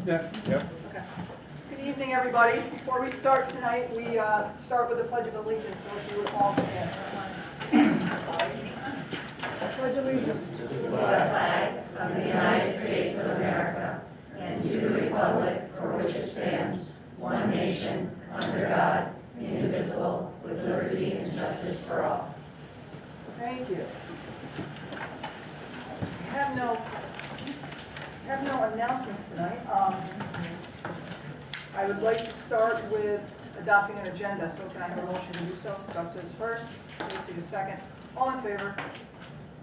Yeah. Yep. Okay. Good evening, everybody. Before we start tonight, we start with the Pledge of Allegiance, so if you would all stand. Pledge allegiance to the flag of the United States of America and to the republic for which it stands, one nation, under God, indivisible, with liberty and justice for all. Thank you. We have no announcements tonight. I would like to start with adopting an agenda, so can I have a motion to do so? Gus is first, Stacy is second. All in favor?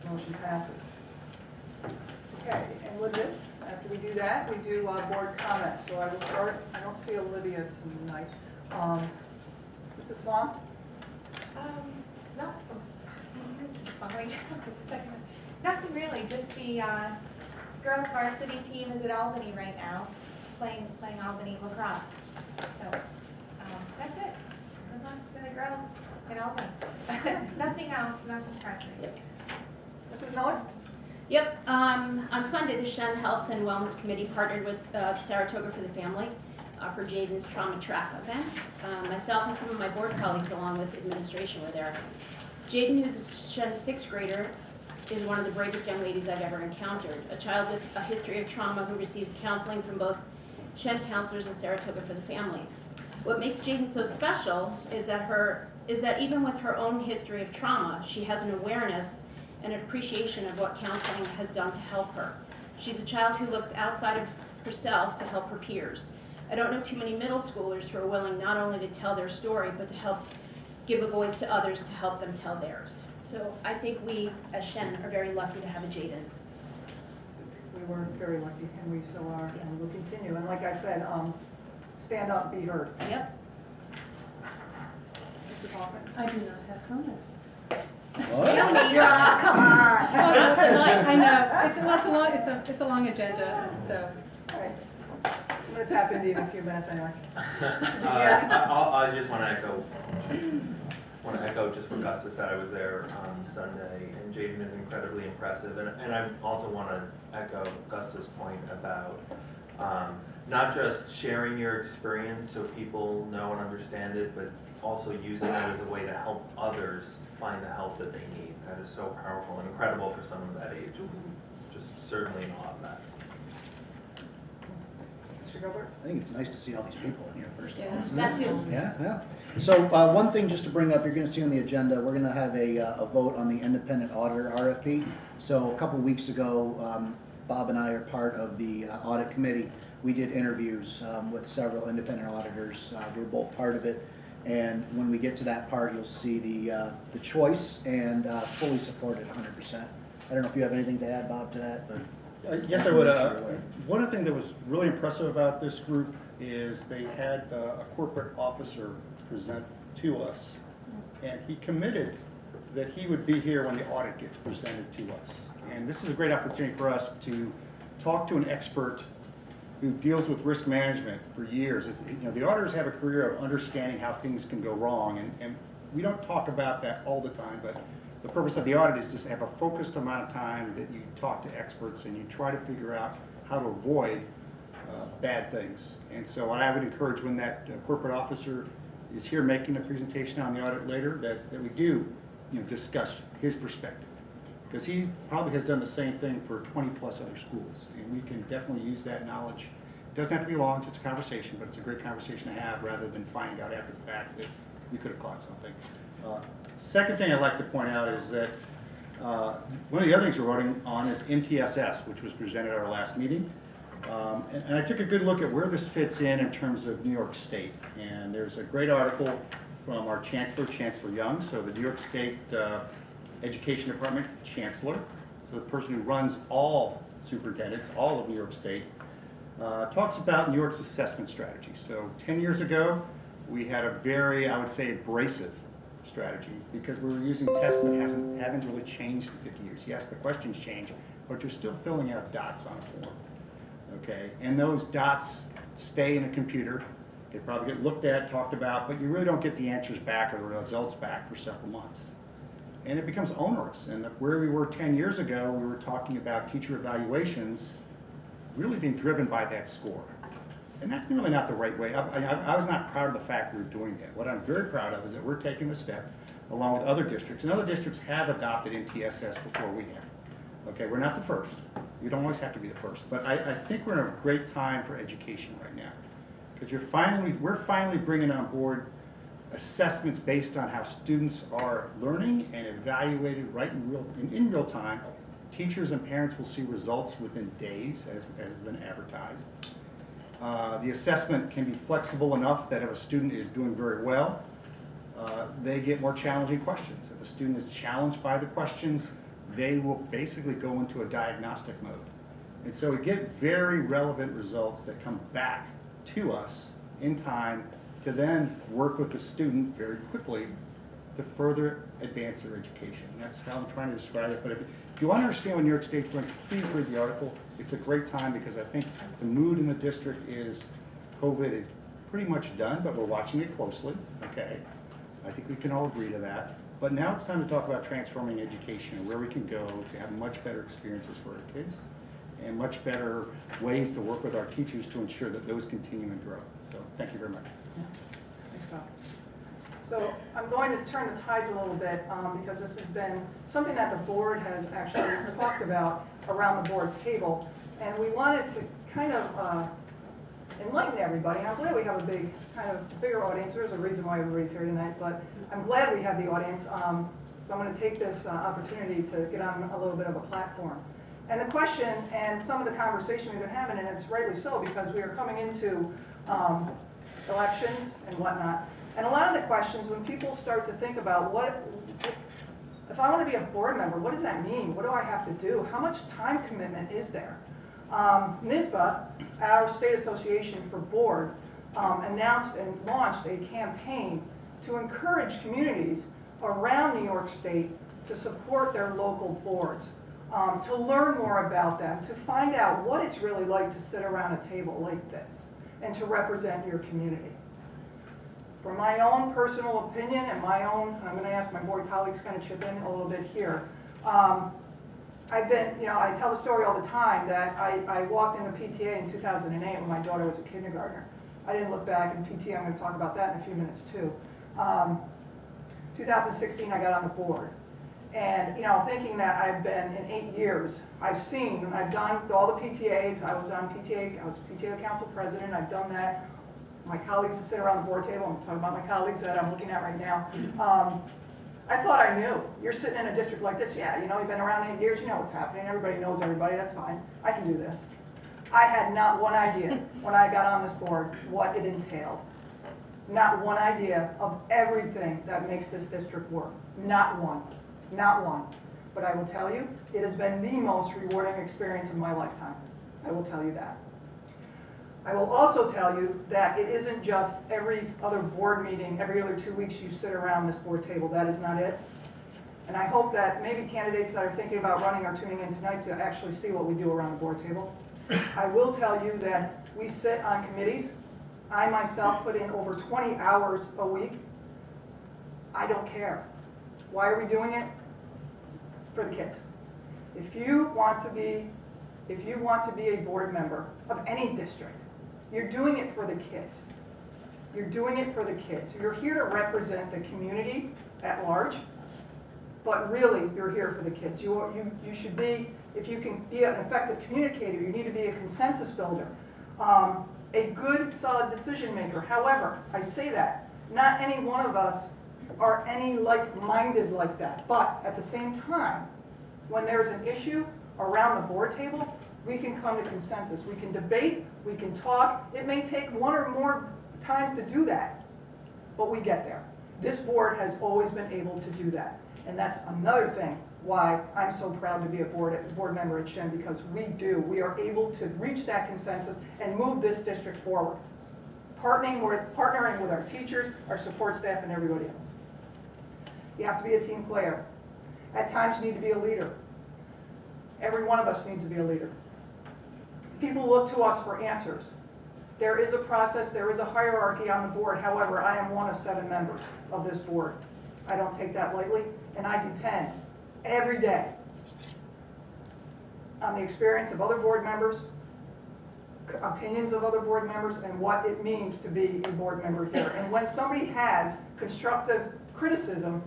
Motion passes. Okay, and with this, after we do that, we do board comments. So I will start. I don't see Olivia tonight. Mrs. Fong? No. Following. Nothing really. Just the girls varsity team is at Albany right now, playing Albany lacrosse. So that's it. Good luck to the girls in Albany. Nothing else. Nothing pressing. Mrs. Miller? Yep. On Sunday, the Shen Health and Wellness Committee partnered with Saratoga for the Family for Jaden's trauma track event. Myself and some of my board colleagues, along with administration, were there. Jaden, who's a Shen 6th grader, is one of the bravest young ladies I've ever encountered. A child with a history of trauma who receives counseling from both Shen counselors and Saratoga for the Family. What makes Jaden so special is that even with her own history of trauma, she has an awareness and an appreciation of what counseling has done to help her. She's a child who looks outside of herself to help her peers. I don't know too many middle schoolers who are willing not only to tell their story, but to help give a voice to others to help them tell theirs. So I think we, as Shen, are very lucky to have a Jaden. We were very lucky, and we still are, and we'll continue. And like I said, stand up, be heard. Yep. Mrs. Hoffman? I do not have comments. Come on. Oh, no, I know. It's a long agenda, so. All right. I'm going to tap into you in a few minutes anyway. I just want to echo just what Gusta said. I was there on Sunday, and Jaden is incredibly impressive. And I also want to echo Gusta's point about not just sharing your experience so people know and understand it, but also using it as a way to help others find the help that they need. That is so powerful and incredible for someone that age. Just certainly in awe of that. Mr. Gilbert? I think it's nice to see all these people in here first of all. Isn't That it? too. Yeah. So one thing just to bring up, you're going to see on the agenda, we're going to have a vote on the independent auditor RFP. So a couple weeks ago, Bob and I are part of the audit committee. We did interviews with several independent auditors. We're both part of it. And when we get to that part, you'll see the choice and fully supported 100%. I don't know if you have anything to add, Bob, to that, but yes, I would. One of the things that was really impressive about this group is they had a corporate officer present to us, and he committed that he would be here when the audit gets presented to us. And this is a great opportunity for us to talk to an expert who deals with risk management for years. The auditors have a career of understanding how things can go wrong, and we don't talk about that all the time, but the purpose of the audit is to have a focused amount of time that you talk to experts and you try to figure out how to avoid bad things. And so what I would encourage when that corporate officer is here making a presentation on the audit later, that we do discuss his perspective. Because he probably has done the same thing for 20 plus other schools, and we can definitely use that knowledge. It doesn't have to be long, it's just a conversation, but it's a great conversation to have rather than finding out after the fact that we could have caught something. Second thing I'd like to point out is that one of the other things we're voting on is MTSS, which was presented at our last meeting. And I took a good look at where this fits in terms of New York State. And there's a great article from our Chancellor, Chancellor Young, so the New York State Education Department Chancellor, so the person who runs all superintendents, all of New York State, talks about New York's assessment strategy. So 10 years ago, we had a very, I would say, abrasive strategy because we were using tests that haven't really changed in 50 years. Yes, the questions change, but you're still filling out dots on a form, okay? And those dots stay in a computer. They probably get looked at, talked about, but you really don't get the answers back or the results back for several months. And it becomes onerous. And where we were 10 years ago, we were talking about teacher evaluations really being driven by that score. And that's really not the right way. I was not proud of the fact we were doing that. What I'm very proud of is that we're taking the step along with other districts, and other districts have adopted MTSS before we have. Okay, we're not the first. We don't always have to be the first, but I think we're in a great time for education right now, because we're finally bringing on board assessments based on how students are learning and evaluated right in real time. Teachers and parents will see results within days, as has been advertised. The assessment can be flexible enough that if a student is doing very well, they get more challenging questions. If a student is challenged by the questions, they will basically go into a diagnostic mode. And so we get very relevant results that come back to us in time to then work with the student very quickly to further advance their education. And that's how I'm trying to describe it. But if you want to understand what New York State's doing, please read the article. It's a great time because I think the mood in the district is COVID is pretty much done, but we're watching it closely, okay? I think we can all agree to that. But now it's time to talk about transforming education and where we can go to have much better experiences for our kids and much better ways to work with our teachers to ensure that those continue and grow. So thank you very much. Thanks, Bob. So I'm going to turn the tides a little bit because this has been something that the board has actually talked about around the board table. And we wanted to kind of enlighten everybody. And I'm glad we have a bigger audience. There's a reason why everybody's here tonight, but I'm glad we have the audience. So I'm going to take this opportunity to get on a little bit of a platform. And the question and some of the conversation we've been having, and it's rightly so because we are coming into elections and whatnot. And a lot of the questions, when people start to think about if I want to be a board member, what does that mean? What do I have to do? How much time commitment is there? NYSBA, our state association for board, announced and launched a campaign to encourage communities around New York State to support their local boards, to learn more about them, to find out what it's really like to sit around a table like this and to represent your community. For my own personal opinion and my own, I'm going to ask my board colleagues kind of chip in a little bit here. I've been, I tell the story all the time that I walked into PTA in 2008 when my daughter was a kindergartner. I didn't look back in PTA, I'm going to talk about that in a few minutes too. 2016 I got on the board. And thinking that I've been in 8 years, I've seen and I've done all the PTAs. I was PTA council president, I've done that. My colleagues that sit around the board table, I'm talking about my colleagues that I'm looking at right now. I thought I knew. You're sitting in a district like this, yeah, you've been around 8 years, you know what's happening. Everybody knows everybody, that's fine. I can do this. I had not one idea when I got on this board what it entailed. Not one idea of everything that makes this district work. Not one. Not one. But I will tell you, it has been the most rewarding experience of my lifetime. I will tell you that. I will also tell you that it isn't just every other board meeting, every other 2 weeks you sit around this board table. That is not it. And I hope that maybe candidates that are thinking about running are tuning in tonight to actually see what we do around the board table. I will tell you that we sit on committees. I myself put in over 20 hours a week. I don't care. Why are we doing it? For the kids. If you want to be a board member of any district, you're doing it for the kids. You're doing it for the kids. You're here to represent the community at large, but really you're here for the kids. You should be, if you can be an effective communicator, you need to be a consensus builder, a good, solid decision maker. However, I say that, not any one of us are any like-minded like that, but at the same time, when there's an issue around the board table, we can come to consensus. We can debate, we can talk. It may take one or more times to do that, but we get there. This board has always been able to do that. And that's another thing why I'm so proud to be a board member at Shen, because we are able to reach that consensus and move this district forward. Partnering with our teachers, our support staff, and everybody else. You have to be a team player. At times you need to be a leader. Every one of us needs to be a leader. People look to us for answers. There is a process, there is a hierarchy on the board. However, I am one of 7 members of this board. I don't take that lightly, and I depend every day on the experience of other board members, opinions of other board members and what it means to be a board member here. And when somebody has constructive criticism,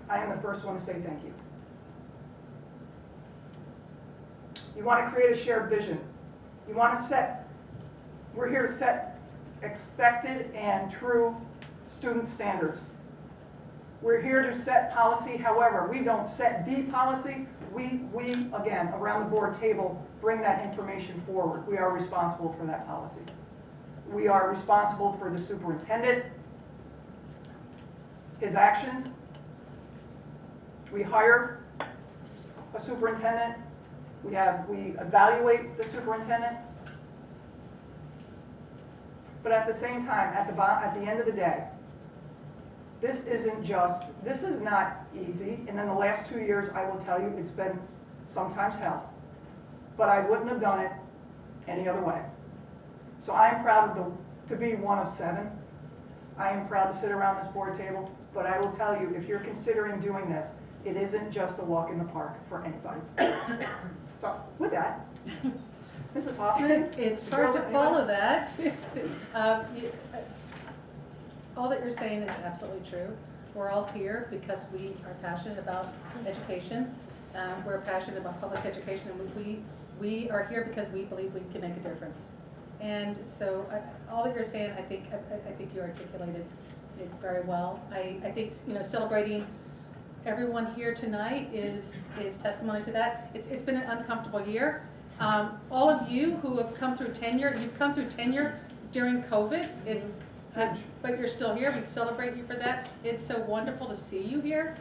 I am the first one to say thank you. You want to create a shared vision. You want to set, we're here to set expected and true student standards. We're here to set policy, however, we don't set the policy. We again, around the board table, bring that information forward. We are responsible for that policy. We are responsible for the superintendent, his actions. We hire a superintendent. We evaluate the superintendent. But at the same time, at the end of the day, this is not easy. And in the last 2 years, I will tell you, it's been sometimes hell. But I wouldn't have done it any other way. So I am proud to be one of 7. I am proud to sit around this board table. But I will tell you, if you're considering doing this, it isn't just a walk in the park for anybody. So with that, Mrs. Hoffman? It's hard to follow that. All that you're saying is absolutely true. We're all here because we are passionate about education. We're passionate about public education, and we are here because we believe we can make a difference. And so all that you're saying, I think you articulated it very well. I think, you know, celebrating everyone here tonight is testimony to that. It's been an uncomfortable year. All of you who have come through tenure, you've come through tenure during COVID. But you're still here. We celebrate you for that. It's so wonderful to see you here.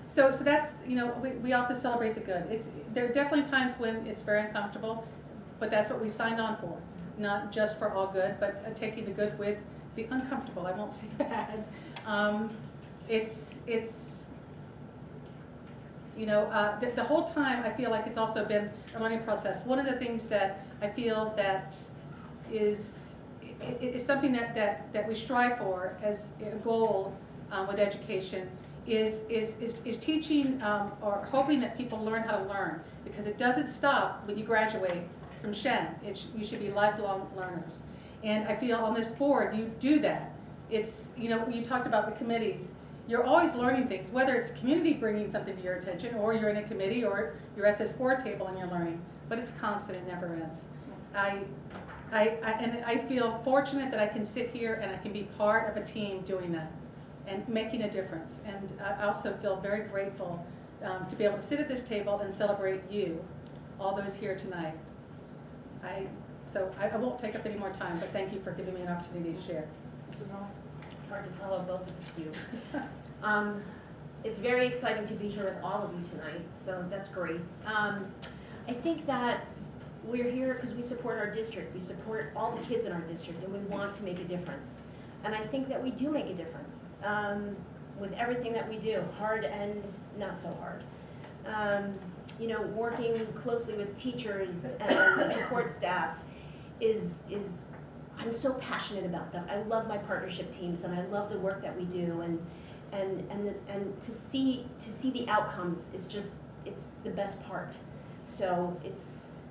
So that's, you know, we also celebrate the good. There are definitely times when it's very uncomfortable, but that's what we signed on for. Not just for all good, but taking the good with the uncomfortable. I won't say bad. It's you know, the whole time I feel like it's also been a learning process. One of the things that I feel that is something that we strive for as a goal with education is teaching or hoping that people learn how to learn, because it doesn't stop when you graduate from Shen. You should be lifelong learners. And I feel on this board you do that. It's, you know, you talked about the committees. You're always learning things, whether it's the community bringing something to your attention, or you're in a committee, or you're at this board table and you're learning. But it's constant, it never ends. And I feel fortunate that I can sit here and I can be part of a team doing that and making a difference. And I also feel very grateful to be able to sit at this table and celebrate you, all those here tonight. So I won't take up any more time, but thank you for giving me an opportunity to share. Mrs. Miller? It's hard to follow both of you. It's very exciting to be here with all of you tonight, so that's great. I think that we're here because we support our district. We support all the kids in our district, and we want to make a difference. And I think that we do make a difference with everything that we do, hard and not so hard. You know, working closely with teachers and support staff I'm so passionate about them. I love my partnership teams, and I love the work that we do, and to see the outcomes is just, it's the best part. So it's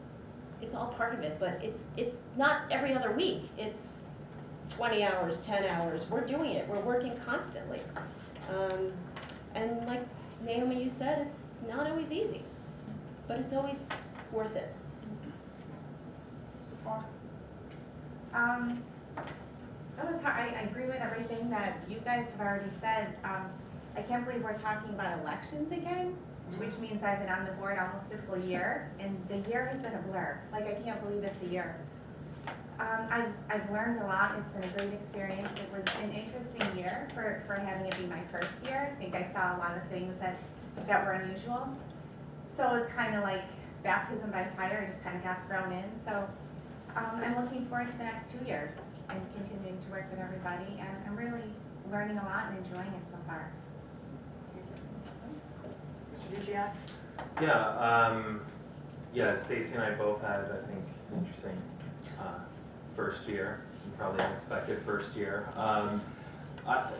all part of it, but it's not every other week. It's 20 hours, 10 hours. We're doing it. We're working constantly. And like Naomi, you said, it's not always easy, but it's always worth it. Mrs. Horn? No, it's hard. I agree with everything that you guys have already said. I can't believe we're talking about elections again, which means I've been on the board almost a full year, and the year has been a blur. Like, I can't believe it's a year. I've learned a lot. It's been a great experience. It was an interesting year for having it be my first year. I think I saw a lot of things that were unusual. So it was kind of like baptism by fire. I just kind of got thrown in. So I'm looking forward to the next 2 years and continuing to work with everybody. And I'm really learning a lot and enjoying it so far. Mr. DiGianni? Yeah, Stacy and I both had, I think, an interesting first year, probably unexpected first year.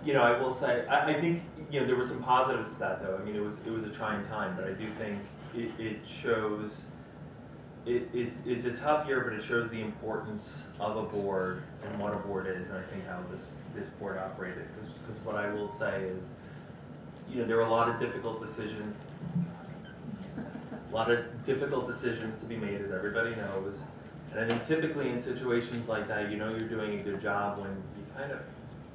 You know, I will say, I think, you know, there were some positives to that, though. I mean, it was a trying time, but I do think it shows it's a tough year, but it shows the importance of a board and what a board is, and I think how this board operated. Because what I will say is, there were a lot of difficult decisions. A lot of difficult decisions to be made, as everybody knows. And I think typically in situations like that, you're doing a good job when you kind of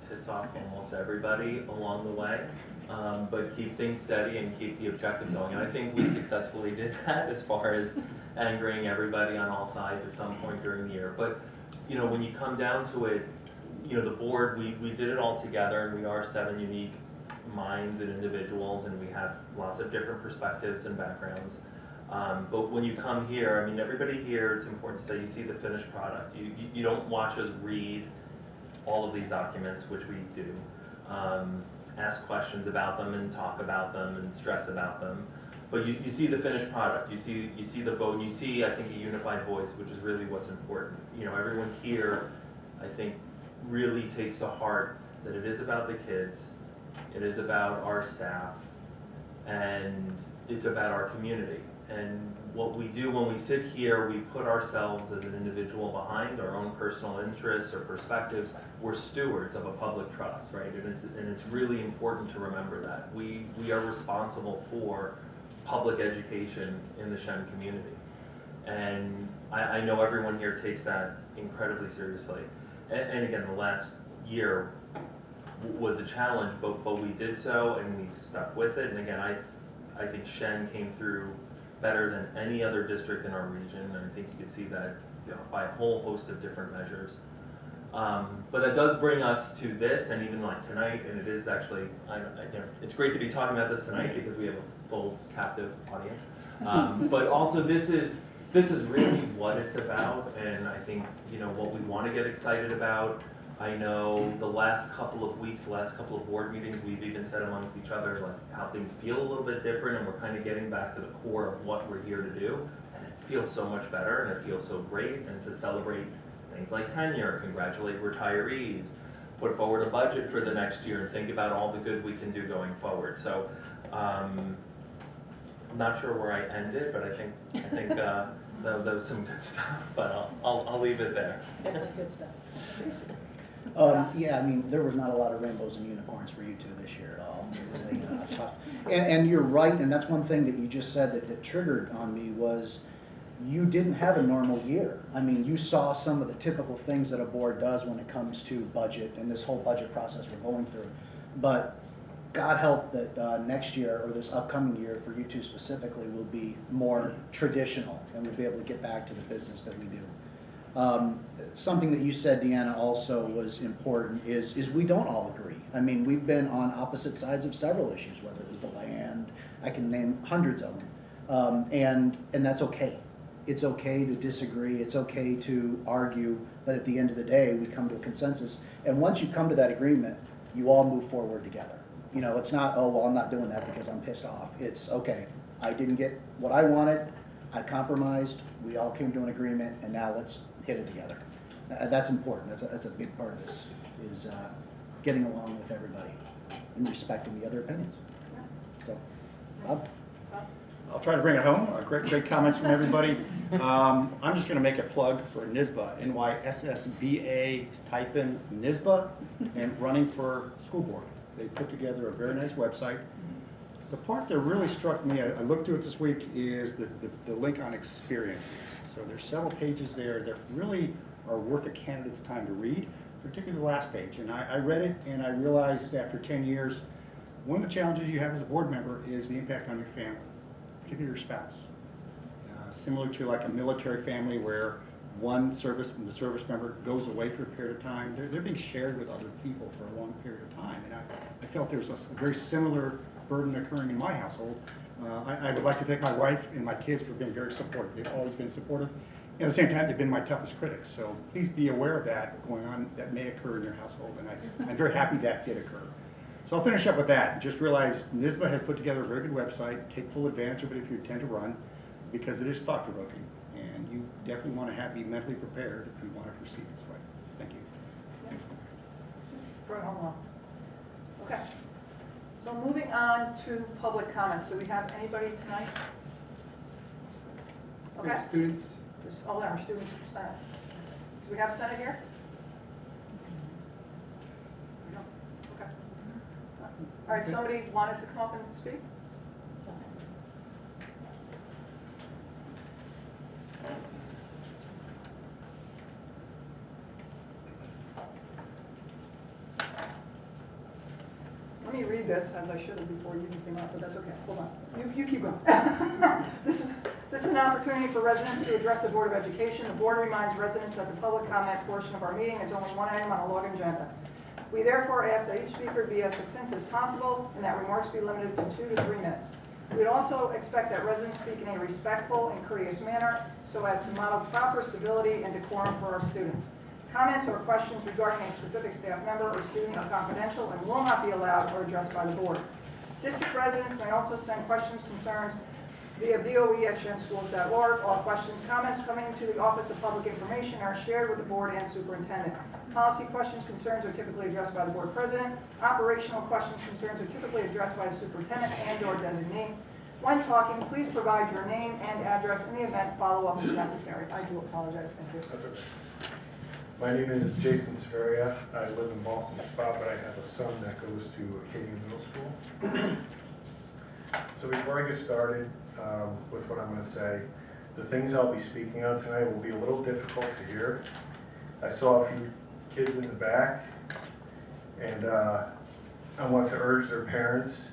piss off almost everybody along the way. But keep things steady and keep the objective going. And I think we successfully did that as far as angering everybody on all sides at some point during the year. But, when you come down to it, the board, we did it all together, and we are 7 unique minds and individuals, and we have lots of different perspectives and backgrounds. But when you come here, everybody here, it's important to say, you see the finished product. You don't watch us read all of these documents, which we do. Ask questions about them and talk about them and stress about them. But you see the finished product, you see the vote, and you see, I think, a unified voice, which is really what's important. Everyone here, I think, really takes to heart that it is about the kids, it is about our staff, and it's about our community. And what we do when we sit here, we put ourselves as an individual behind our own personal interests or perspectives. We're stewards of a public trust, right? And it's really important to remember that. We are responsible for public education in the Shen community. And I know everyone here takes that incredibly seriously. And again, the last year was a challenge, but we did so and we stuck with it. And again, I think Shen came through better than any other district in our region, and I think you can see that by a whole host of different measures. But that does bring us to this, and even like tonight, and it is actually, it's great to be talking about this tonight because we have a full captive audience. But also this is really what it's about, and I think what we want to get excited about. I know the last couple of weeks, the last couple of board meetings, we've even said amongst each other like how things feel a little bit different, and we're kind of getting back to the core of what we're here to do. And it feels so much better, and it feels so great, and to celebrate things like tenure, congratulate retirees, put forward a budget for the next year, and think about all the good we can do going forward. So I'm not sure where I ended, but I think that was some good stuff, but I'll leave it there. Definitely good stuff. Yeah, there was not a lot of rainbows and unicorns for you two this year at all. It was really tough. And you're right, and that's one thing that you just said that triggered on me was you didn't have a normal year. You saw some of the typical things that a board does when it comes to budget and this whole budget process we're going through. But God help that next year, or this upcoming year for you two specifically, will be more traditional, and we'll be able to get back to the business that we do. Something that you said, Deanna, also was important is we don't all agree. We've been on opposite sides of several issues, whether it was the land, I can name hundreds of them, and that's okay. It's okay to disagree, it's okay to argue, but at the end of the day, we come to a consensus, and once you come to that agreement, you all move forward together. It's not, oh, well, I'm not doing that because I'm pissed off. It's, okay, I didn't get what I wanted, I compromised, we all came to an agreement, and now let's hit it together. That's important. That's a big part of this, is getting along with everybody and respecting the other opinions. So, Bob? I'll try to bring it home. Great comments from everybody. I'm just going to make a plug for NYSSBA, NYSSBA, type in NYSSBA, and running for school board. They put together a very nice website. The part that really struck me, I looked through it this week, is the link on experiences. So there's several pages there that really are worth a candidate's time to read, particularly the last page. And I read it, and I realized after 10 years, one of the challenges you have as a board member is the impact on your family, particularly your spouse. Similar to like a military family where the service member goes away for a period of time, they're being shared with other people for a long period of time. And I felt there was a very similar burden occurring in my household. I would like to thank my wife and my kids for being very supportive. They've always been supportive. And at the same time, they've been my toughest critics. So please be aware of that going on that may occur in your household. And I'm very happy that did occur. So I'll finish up with that. Just realize NYSSBA has put together a very good website. Take full advantage of it if you intend to run, because it is thought-provoking. And you definitely want to be mentally prepared if you want to proceed this way. Thank you. Right, hold on. Okay. So moving on to public comments. Do we have anybody tonight? We have Okay. students Just, oh, our students are Senate. Do we have Senate here? We don't. Okay. All right, somebody wanted to come up and speak? Let me read this, as I should have before you even came up, but that's okay. Hold on. You keep going. This is an opportunity for residents to address the Board of Education. The board reminds residents that the public comment portion of our meeting is only one item on a log agenda. We therefore ask that each speaker be as succinct as possible and that remarks be limited to 2 to 3 minutes. We'd also expect that residents speak in a respectful and courteous manner so as to model proper civility and decorum for our students. Comments or questions regarding a specific staff member or student are confidential and will not be allowed or addressed by the board. District residents may also send questions, concerns via boe@shenschools.org. All questions, comments coming to the Office of Public Information are shared with the board and superintendent. Policy questions, concerns are typically addressed by the board president. Operational questions, concerns are typically addressed by the superintendent and/or designee. When talking, please provide your name and address. In the event follow-up is necessary. I do apologize. Thank you. That's okay. My name is Jason Severia. I live in Boston Spa, but I have a son that goes to Acadia Middle School. So before I get started with what I'm going to say, the things I'll be speaking on tonight will be a little difficult to hear. I saw a few kids in the back, and I want to urge their parents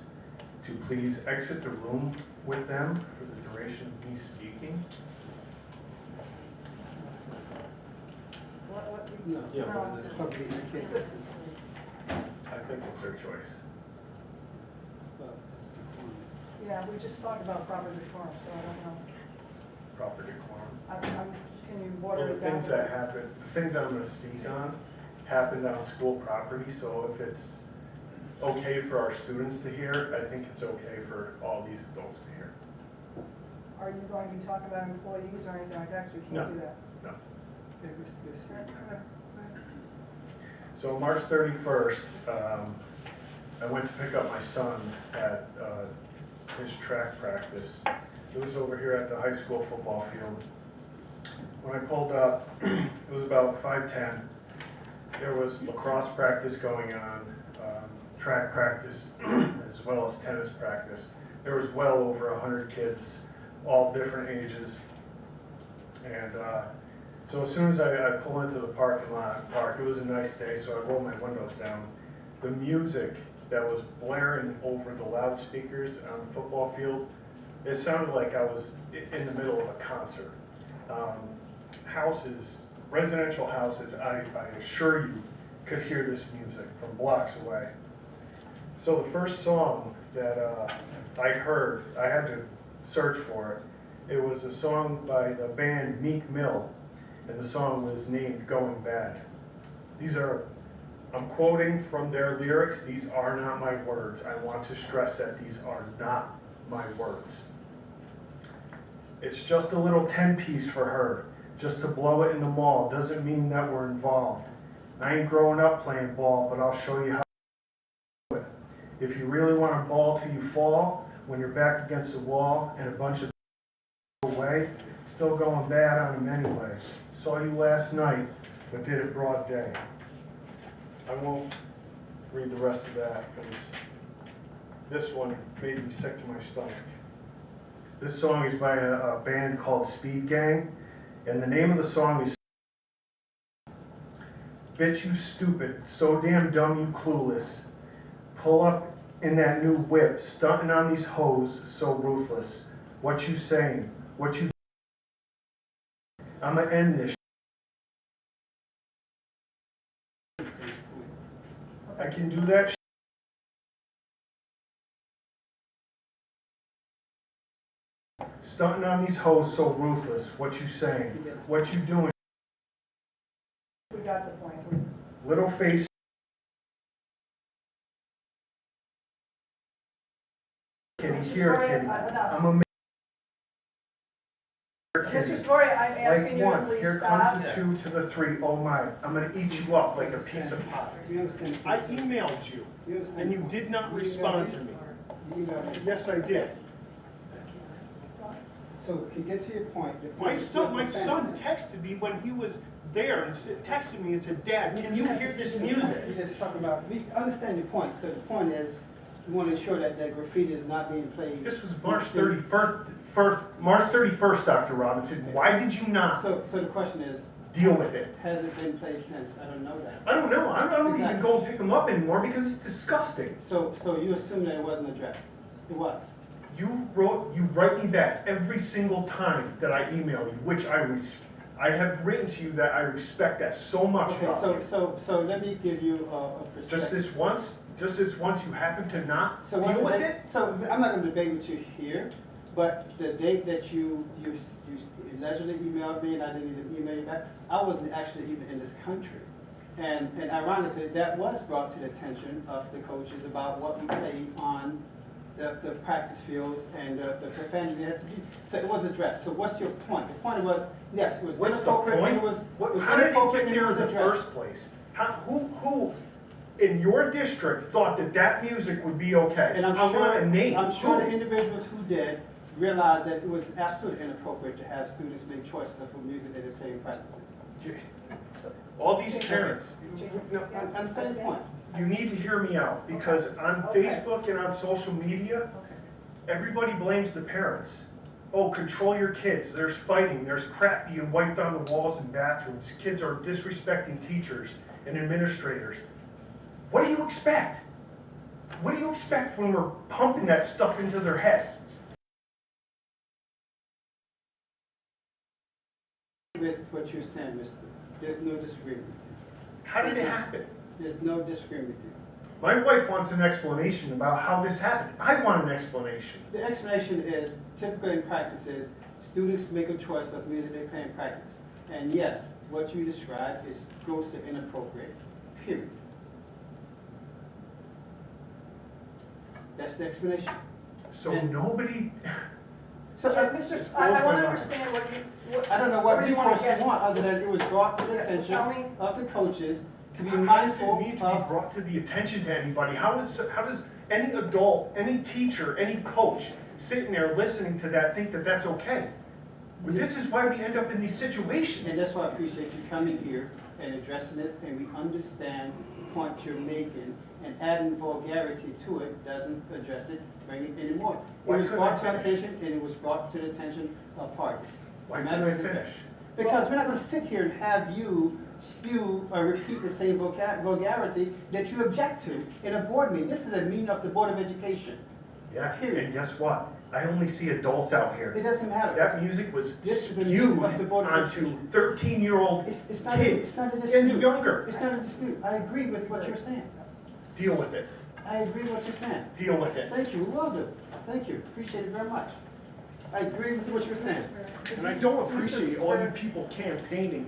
to please exit the room with them for the duration of me speaking. No. I think it's their choice. Yeah, we just talked about proper decorum, so I don't know. Proper decorum. Can you water Well, the it down? things that happen, the things I'm gonna speak on happened on school property, so if it's okay for our students to hear, I think it's okay for all these adults to hear. Are you going to be talking about employees or anything like that? 'Cause we can't do that. No. Okay, go ahead. So March 31st, I went to pick up my son at his track practice. It was over here at the high school football field. When I pulled up, it was about 5:10. There was lacrosse practice going on, track practice, as well as tennis practice. There was well over 100 kids, all different ages. And so as soon as I pull into the parking lot, it was a nice day, so I rolled my windows down. The music that was blaring over the loudspeakers on the football field, it sounded like I was in the middle of a concert. Houses, residential houses, I assure you, could hear this music from blocks away. So the first song that I heard, I had to search for it. It was a song by the band Meek Mill, and the song was named Going Bad. These are, I'm quoting from their lyrics, these are not my words. I want to stress that these are not my words. It's just a little 10-piece for her. Just to blow it in the mall doesn't mean that we're involved. I ain't growing up playing ball, but I'll show you how to do it. If you really want to ball till you fall, when you're back against the wall and a bunch of away, still going bad on them anyway. Saw you last night, but did it broad day. I won't read the rest of that because this one made me sick to my stomach. This song is by a band called Speed Gang, and the name of the song is Bitch You Stupid, So Damn Dumb You Clueless. Pull up in that new whip, stunting on these hoes, so ruthless. What you saying? What you I'ma end this. I can do that. Stunting on these hoes so ruthless. What you saying? What you doing? We got the point. Little face. Kitty, here, kitty. I'm a Mr. Story, I'm asking like you to one. please Here stop. comes the 2 to the 3. Oh my! I'm gonna eat you up like a piece of pie. I emailed you, and you did not respond to me. Yes, I did. So to get to your point. the My point- son texted me when he was there and texted me and said, Dad, can you hear this music? You're just talking about, we understand your point. So the point is, you want to ensure that that graffiti is not being played. This was March 31st, Dr. Robinson. Why did you not So the question is, deal with it? has it been played since? I don't know that. I don't know. I don't even Exactly. go and pick them up anymore because it's disgusting. So you assume that it wasn't addressed? It was? You write me back every single time that I email you, which I have written to you that I respect that so much. Okay, about you. so let me give you a perspective. Just this once, you happen to not So what's deal the with date? it? So I'm not gonna debate with you here, but the date that you allegedly emailed me and I didn't even email you back, I wasn't actually even in this country. And ironically, that was brought to the attention of the coaches about what we played on the practice fields and the profanity that had to be, so it was addressed. So what's your point? The point was, yes, it was What's the inappropriate, point? it was How did it inappropriate, get and it there was in the addressed. first place? Who in your district thought that music would be okay? And I'm I want a name. I'm sure the Who? individuals who did realized that it was absolutely inappropriate to have students make choices of what music they would play in practices. All these parents, no, I understand your point. you need to hear me out, because on Okay. Facebook and on social media, Okay. everybody blames the parents. Oh, control your kids, there's fighting, there's crap being wiped on the walls in bathrooms, kids are disrespecting teachers and administrators. What do you expect? What do you expect when we're pumping that stuff into their head? With what you're saying, mister, there's no disagreement with How did it happen? you. There's no disagreement with you. My wife wants an explanation about how this happened. I want an explanation. The explanation is, typically in practices, students make a choice of music they play in practice. And yes, what you described is grossly inappropriate, period. That's the explanation. So And- nobody, So, I want to understand I don't know what where you want recourse to get. you want, other than it was brought to the Yeah, so tell attention me- of the coaches to be how does mindful it need to be of. brought to the attention to anybody? How does any adult, any teacher, any coach sitting there listening to that think that that's okay? Well, this is why we end up in these And situations. that's why I appreciate you coming here and addressing this, and we understand the point you're making, and adding vulgarity to it doesn't address it, bring it anymore. It Why was couldn't I brought to our finish? attention, and it was brought to the attention of parties. Why No can't matter I if it- finish? Because we're not gonna sit here and have you spew or repeat the same vulgarity that you object to in a board meeting. This is a meeting of the Board of Education. Yeah, Period. and guess what? I only see adults out It here. doesn't matter. That music was This is a spewed meeting of the Board of onto Education. 13-year-old It's not kids a dispute. and younger. It's not a dispute. I agree with what you're saying. Deal with it. I agree with what you're saying. Deal with it. Thank you, we will do. Thank you, appreciate it very much. I agree with what you're saying. And I don't appreciate all you people campaigning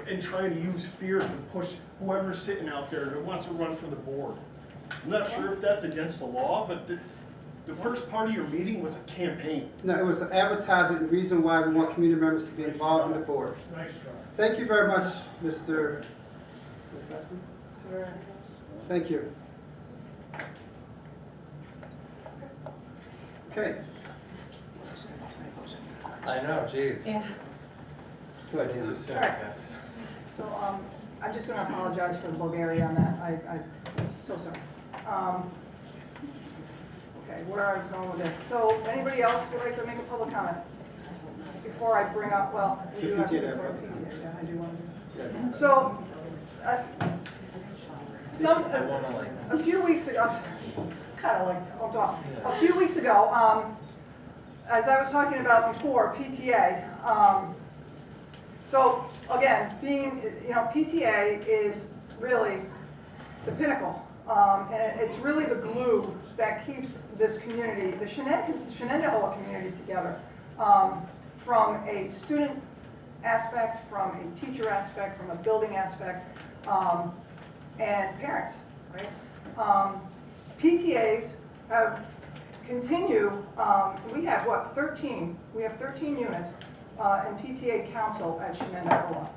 and trying to use fear to push whoever's sitting out there that wants to run for the board. I'm not sure if that's against the law, but the first part of your meeting was a campaign. No, it was an advertisement, the reason why we want community members to be involved in the board. Nice try. Thank you very much, Mr. what's that name? Sir, Thank you. Okay. I know, jeez. Yeah. Go ahead, Too Anna. soon, All right. yes. So, I'm just gonna apologize for the vulgarity on that, I'm so sorry. Okay, where I was going with this, so anybody else would like to make a public comment? Before I bring up, well, we do have to, PTA, right? PTA, yeah, I do want to. Yeah. So, I wanna like, a few weeks ago, kind of like, I'll talk. A few weeks ago, as I was talking about before, PTA, so again, being, PTA is really the pinnacle. And it's really the glue that keeps this community, the Shenandoah community together. From a student aspect, from a teacher aspect, from a building aspect, and parents, right? PTAs have continue, we have what, 13? We have 13 units in PTA council at Shenandoah.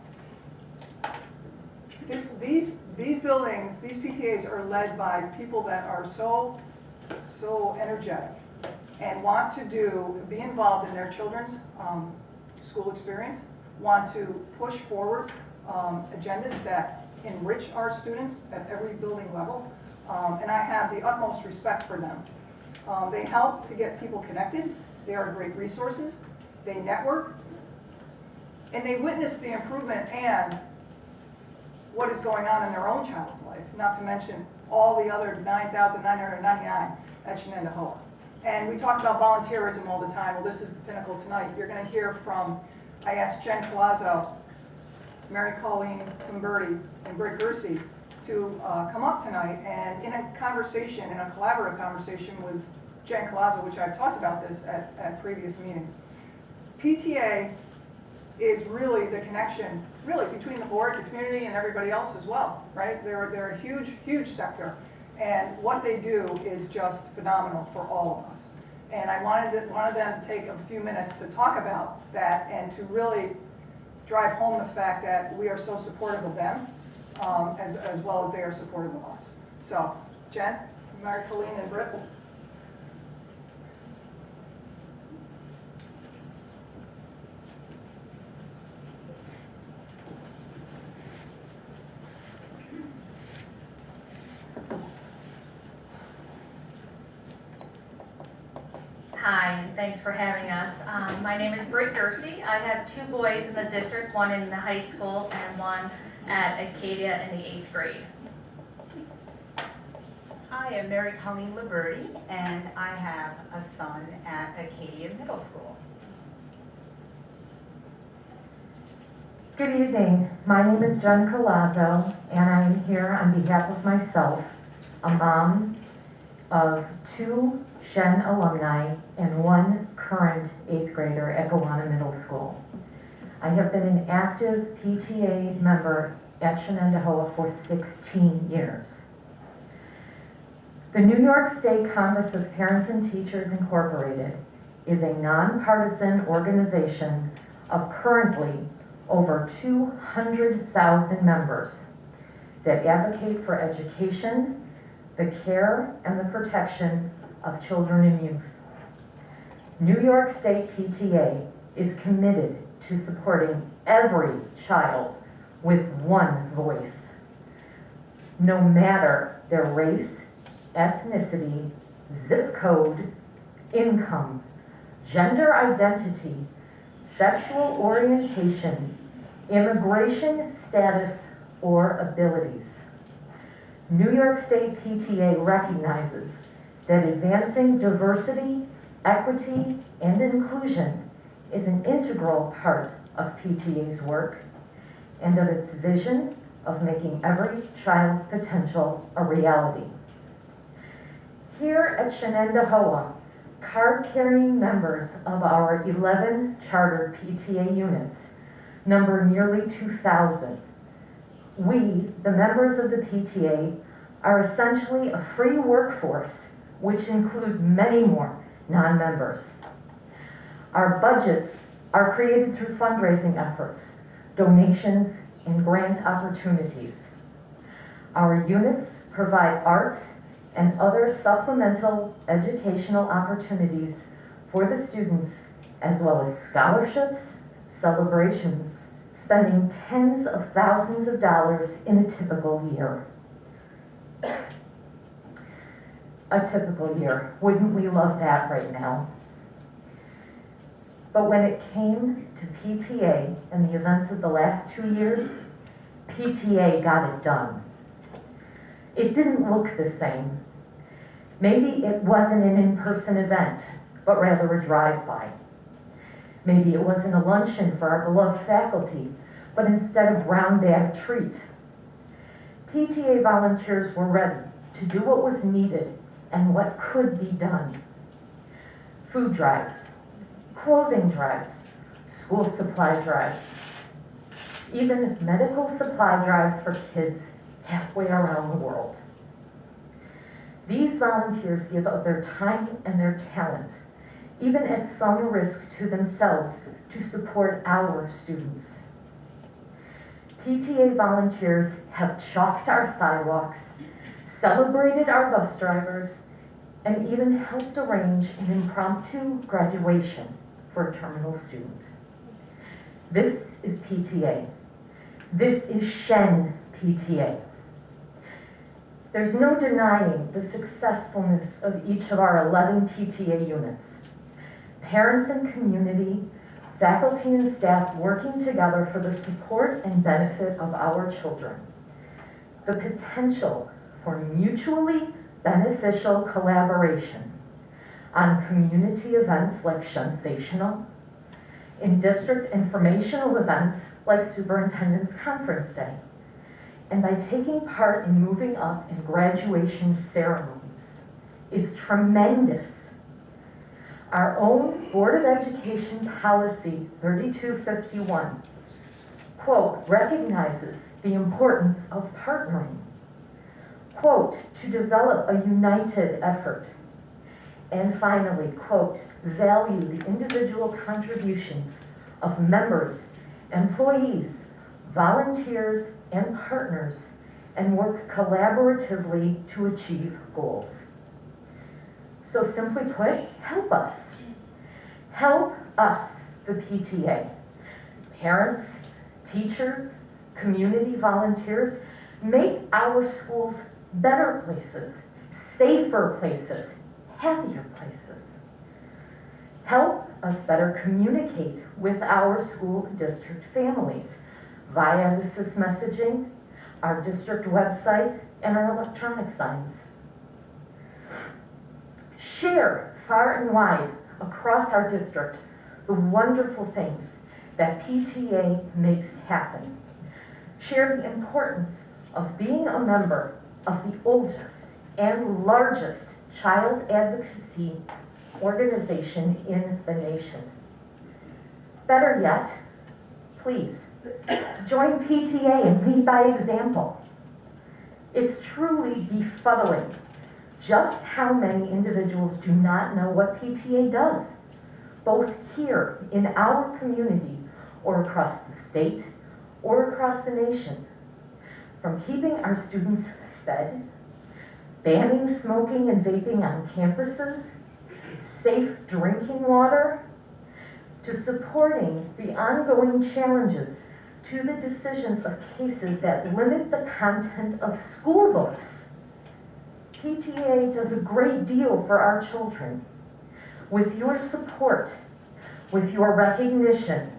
These buildings, these PTAs are led by people that are so energetic. and want to be involved in their children's school experience, want to push forward agendas that enrich our students at every building level, and I have the utmost respect for them. They help to get people connected. They are great resources. They network, and they witness the improvement and what is going on in their own child's life, not to mention all the other 9,999 at Shenandoah. And we talk about volunteerism all the time. Well, this is the pinnacle tonight. You're going to hear from, I asked Jen Palazzo, Mary Colleen Limberti, and Britt Gersey to come up tonight, and in a conversation, in a collaborative conversation with Jen Palazzo, which I've talked about this at previous meetings. PTA is really the connection, really, between the board, the community, and everybody else as well, right? They're a huge, huge sector, and what they do is just phenomenal for all of us. And I wanted them to take a few minutes to talk about that and to really drive home the fact that we are so supportive of them, as well as they are supportive of us. So, Jen, Mary Colleen, and Britt. Hi, and thanks for having us. My name is Britt Gersey. I have 2 boys in the district, one in the high school and one at Acadia in the 8th grade. Hi, I'm Mary Colleen Liberty, and I have a son at Acadia Middle School. Good evening. My name is Jen Colazzo, and I am here on behalf of myself, a mom of 2 Shen alumni and 1 current 8th grader at Gowanna Middle School. I have been an active PTA member at Shenandoah for 16 years. The New York State Congress of Parents and Teachers Incorporated is a nonpartisan organization of currently over 200,000 members that advocate for education, the care and the protection of children and youth. New York State PTA is committed to supporting every child with one voice, no matter their race, ethnicity, zip code, income, gender identity, sexual orientation, immigration status, or abilities. New York State PTA recognizes that advancing diversity, equity, and inclusion is an integral part of PTA's work and of its vision of making every child's potential a reality. Here at Shenandoah, card-carrying members of our 11 chartered PTA units number nearly 2,000. We, the members of the PTA, are essentially a free workforce, which include many more non-members. Our budgets are created through fundraising efforts, donations, and grant opportunities. Our units provide arts and other supplemental educational opportunities for the students, as well as scholarships, celebrations, spending tens of thousands of dollars in a typical year. A typical year. Wouldn't we love that right now? But when it came to PTA and the events of the last 2 years, PTA got it done. It didn't look the same. Maybe it wasn't an in-person event, but rather a drive-by. Maybe it wasn't a luncheon for our beloved faculty, but instead a brown bag treat. PTA volunteers were ready to do what was needed and what could be done. Food drives, clothing drives, school supply drives, even medical supply drives for kids halfway around the world. These volunteers give of their time and their talent, even at some risk to themselves, to support our students. PTA volunteers have chalked our sidewalks, celebrated our bus drivers, and even helped arrange an impromptu graduation for a terminal student. This is PTA. This is Shen PTA. There's no denying the successfulness of each of our 11 PTA units. Parents and community, faculty and staff working together for the support and benefit of our children. The potential for mutually beneficial collaboration on community events like Shensational, in district informational events like Superintendent's Conference Day, and by taking part in moving up in graduation ceremonies is tremendous. Our own Board of Education Policy 3251, quote, recognizes the importance of partnering, quote, to develop a united effort, and finally, quote, value the individual contributions of members, employees, volunteers, and partners, and work collaboratively to achieve goals. So simply put, help us. Help us, the PTA. Parents, teachers, community volunteers, make our schools better places, safer places, happier places. Help us better communicate with our school district families via the SIS messaging, our district website, and our electronic signs. Share far and wide across our district the wonderful things that PTA makes happen. Share the importance of being a member of the oldest and largest child advocacy organization in the nation. Better yet, please, join PTA and lead by example. It's truly befuddling just how many individuals do not know what PTA does, both here in our community or across the state or across the nation. From keeping our students fed, banning smoking and vaping on campuses, safe drinking water, to supporting the ongoing challenges to the decisions of cases that limit the content of school books. PTA does a great deal for our children. With your support, with your recognition,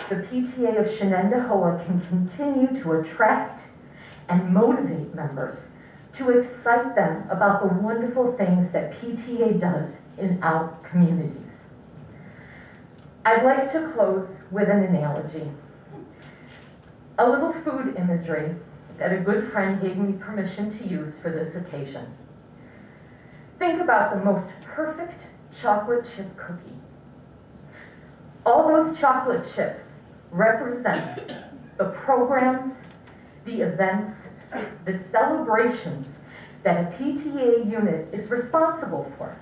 the PTA of Shenendehowa can continue to attract and motivate members, to excite them about the wonderful things that PTA does in our communities. I'd like to close with an analogy. A little food imagery that a good friend gave me permission to use for this occasion. Think about the most perfect chocolate chip cookie. All those chocolate chips represent the programs, the events, the celebrations that a PTA unit is responsible for.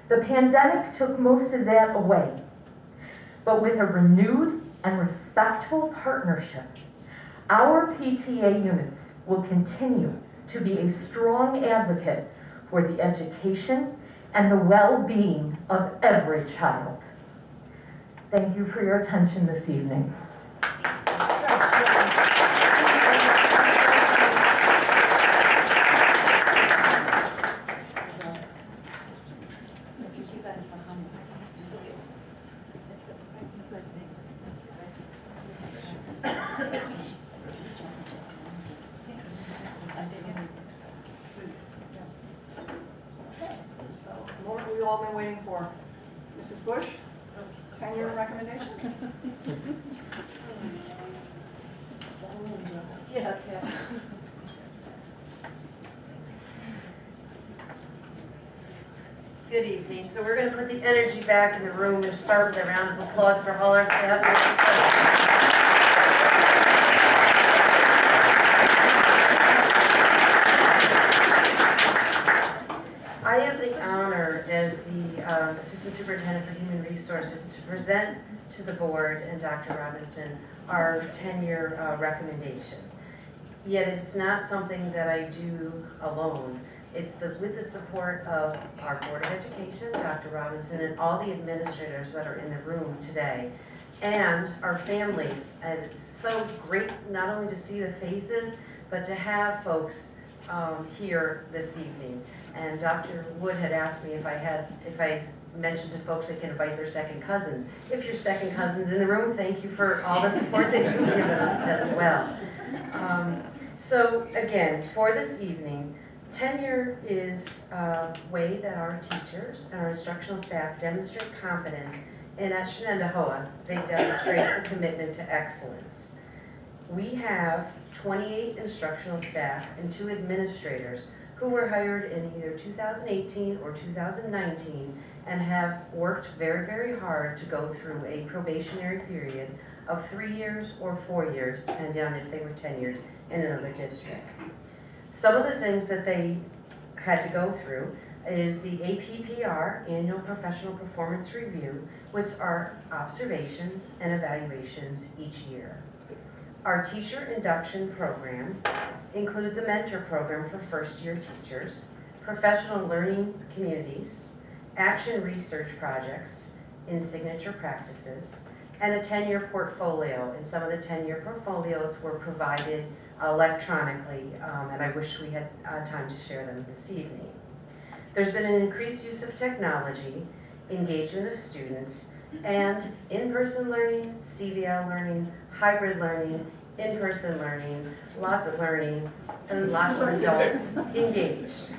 The pandemic took most of that away, but with a renewed and respectful partnership, our PTA units will continue to be a strong advocate for the education and the well-being of every child. Thank you for your attention this evening. What we've all been waiting for. Mrs. Bush, tenure recommendation? Yes. Good evening. So we're going to put the energy back in the room and start with a round of applause for all our staff. I have the honor as the Assistant Superintendent for Human Resources to present to the board and Dr. Robinson our tenure recommendations. Yet it's not something that I do alone. It's with the support of our Board of Education, Dr. Robinson, and all the administrators that are in the room today, and our families. And it's so great not only to see the faces, but to have folks here this evening. And Dr. Wood had asked me if I mentioned to folks that can invite their second cousins. If your second cousin's in the room, thank you for all the support that you've given us as well. So again, for this evening, tenure is a way that our teachers and our instructional staff demonstrate competence, and at Shenendehowa, they demonstrate the commitment to excellence. We have 28 instructional staff and 2 administrators who were hired in either 2018 or 2019 and have worked very, very hard to go through a probationary period of 3 years or 4 years, depending on if they were tenured in another district. Some of the things that they had to go through is the APPR, Annual Professional Performance Review, which are observations and evaluations each year. Our teacher induction program includes a mentor program for first-year teachers, professional learning communities, action research projects in signature practices, and a tenure portfolio. And some of the tenure portfolios were provided electronically, and I wish we had time to share them this evening. There's been an increased use of technology, engagement of students, and in-person learning, CVL learning, hybrid learning, in-person learning, lots of learning, and lots of adults engaged.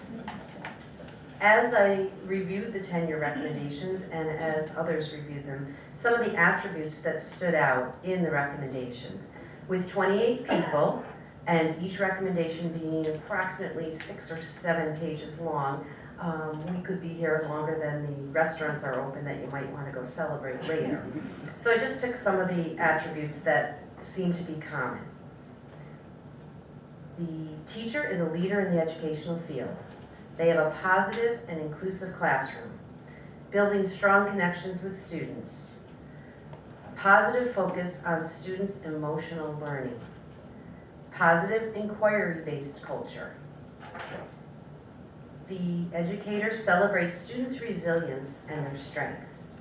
As I reviewed the tenure recommendations and as others reviewed them, some of the attributes that stood out in the recommendations. With 28 people, and each recommendation being approximately 6 or 7 pages long, we could be here longer than the restaurants are open that you might want to go celebrate later. So I just took some of the attributes that seem to be common. The teacher is a leader in the educational field. They have a positive and inclusive classroom, building strong connections with students, positive focus on students' emotional learning, positive inquiry-based culture. The educator celebrates students' resilience and their strengths.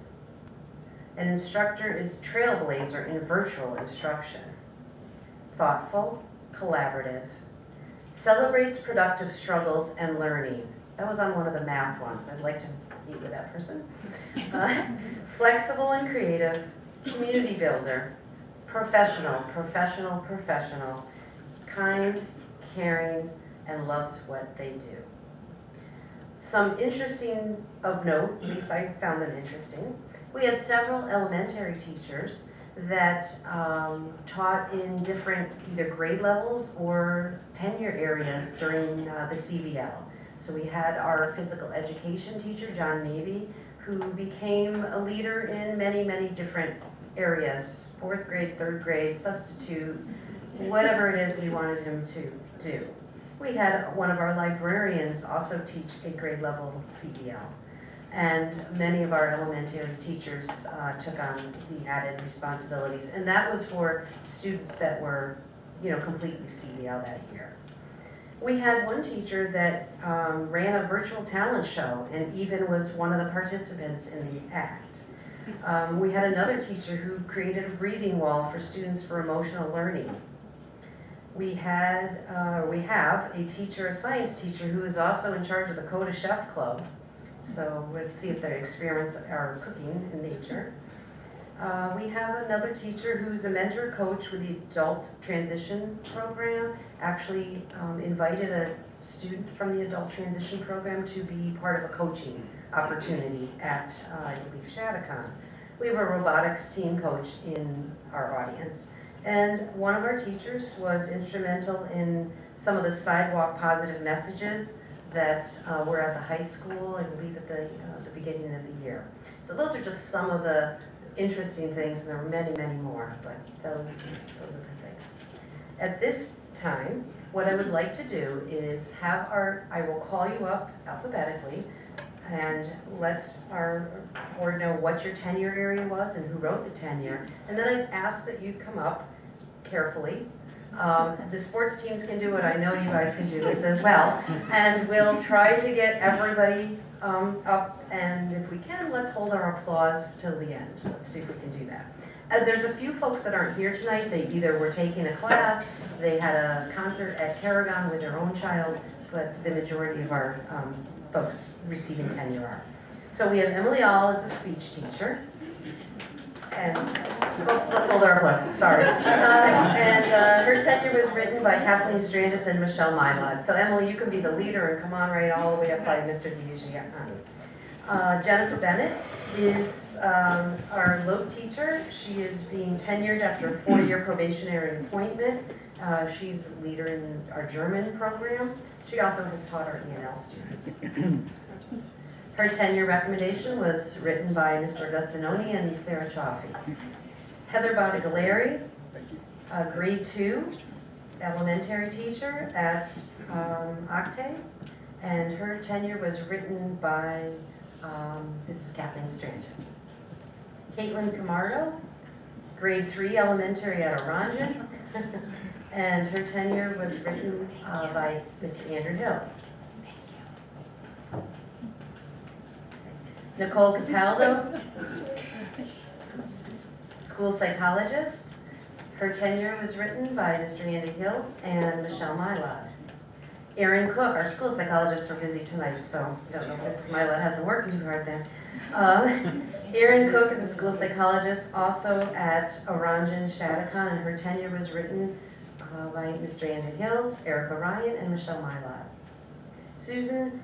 An instructor is trailblazer in virtual instruction, thoughtful, collaborative, celebrates productive struggles and learning. That was on one of the math ones. I'd like to meet with that person. Flexible and creative, community builder, professional, kind, caring, and loves what they do. Some interesting of note, at least I found them interesting. We had several elementary teachers that taught in different either grade levels or tenure areas during the CVL. So we had our physical education teacher, John Mabey, who became a leader in many, many different areas, 4th grade, 3rd grade, substitute, whatever it is we wanted him to do. We had one of our librarians also teach a grade level CVL. And many of our elementary teachers took on the added responsibilities. And that was for students that were, completely CVL that year. We had one teacher that ran a virtual talent show and even was one of the participants in the act. We had another teacher who created a breathing wall for students for emotional learning. We have a teacher, a science teacher, who is also in charge of the Coda Chef Club. So let's see if their experience are cooking in nature. We have another teacher who's a mentor coach with the Adult Transition Program, actually invited a student from the Adult Transition Program to be part of a coaching opportunity at, I believe, Shattuckon. We have a robotics team coach in our audience. And one of our teachers was instrumental in some of the sidewalk positive messages that were at the high school, I believe at the beginning of the year. So those are just some of the interesting things, and there were many, many more, but those are the things. At this time, what I would like to do is I will call you up alphabetically and let our board know what your tenure area was and who wrote the tenure. And then I'd ask that you come up carefully The sports teams can do it, I know you guys can do this as well. And we'll try to get everybody up, and if we can, let's hold our applause till the end. Let's see if we can do that. There's a few folks that aren't here tonight. They either were taking a class, they had a concert at Carrigon with their own child, but the majority of our folks receiving tenure are. So we have Emily All as a speech teacher. And folks, let's hold our applause, sorry. Her tenure was written by Kathleen Strangis and Michelle Mylod. So Emily, you can be the leader and come on right all the way up by Mr. Diagiani. Jennifer Bennett is our LOPE teacher. She is being tenured after a 4-year probationary appointment. She's a leader in our German program. She also has taught our E&L students. Her tenure recommendation was written by Mr. Agustinoni and Sarah Chaffee. Heather Bodigaleri, grade 2 elementary teacher at Octave, and her tenure was written by Mrs. Kathleen Strangis. Caitlin Camardo, grade 3 elementary at Orangen, and her tenure was written by Mr. Andrew Hills. Nicole Cataldo, school psychologist. Her tenure was written by Mr. Andy Hills and Michelle Mylod. Erin Cook, our school psychologists are busy tonight, so I don't know if Mrs. Mylod hasn't worked too hard there. Erin Cook is a school psychologist also at Orangen Shattuckon, and her tenure was written by Mr. Andrew Hills, Erica Ryan, and Michelle Mylod. Susan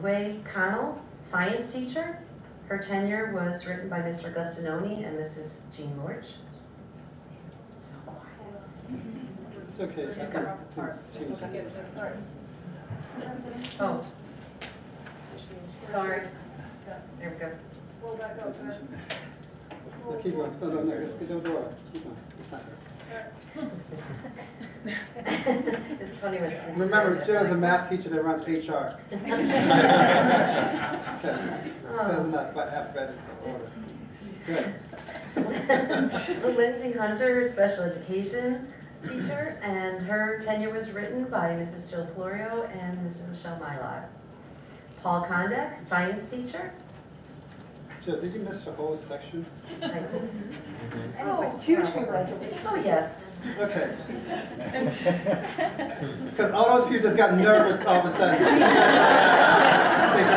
Way Connell, science teacher. Her tenure was written by Mr. Agustinoni and Mrs. Jean Lorch. It's okay. She's gonna change it. Oh, sorry. There we go. Roll back up, sir. No, keep going. No, don't do it. Keep going. It's not her. It's funny when. Remember, Jen is a math teacher that runs HR. Says enough about alphabetical order. Good. Lindsay Hunter, special education teacher, and her tenure was written by Mrs. Jill Florio and Mrs. Michelle Mylod. Paul Kondek, science teacher. Jill, did you miss the whole section? Oh, Huge congratulations. Oh, yes. Okay. Because all those people just got nervous all of a sudden. Thinking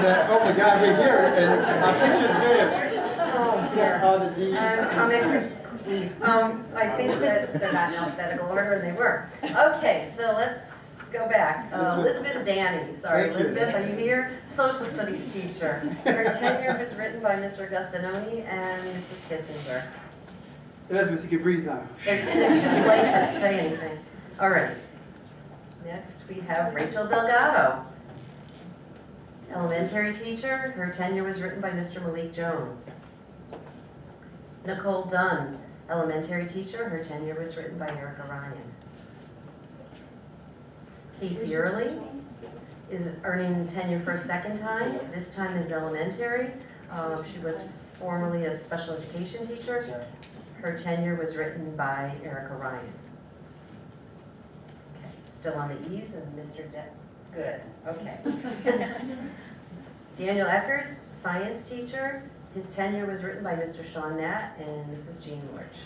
that, oh my God, we're here, and our picture's there. Oh, dear. All the D's. I think that they're not in alphabetical order, and they were. Okay, so let's go back. Elizabeth Danny, sorry, Thank you. Elizabeth, are you here? Social studies teacher. Her tenure was written by Mr. Agustinoni and Mrs. Kissinger. Elizabeth, you can breathe now. And there should be lights that say anything. All right. Next, we have Rachel Delgado. Elementary teacher. Her tenure was written by Mr. Malik Jones. Nicole Dunn, elementary teacher. Her tenure was written by Erica Ryan. Casey Early is earning tenure for a second time. This time is elementary. She was formerly a special education teacher. Her tenure was written by Erica Ryan. Okay, still on the E's and Mr. Good, okay. Daniel Eckert, science teacher. His tenure was written by Mr. Sean Nat and Mrs. Jean Lorch.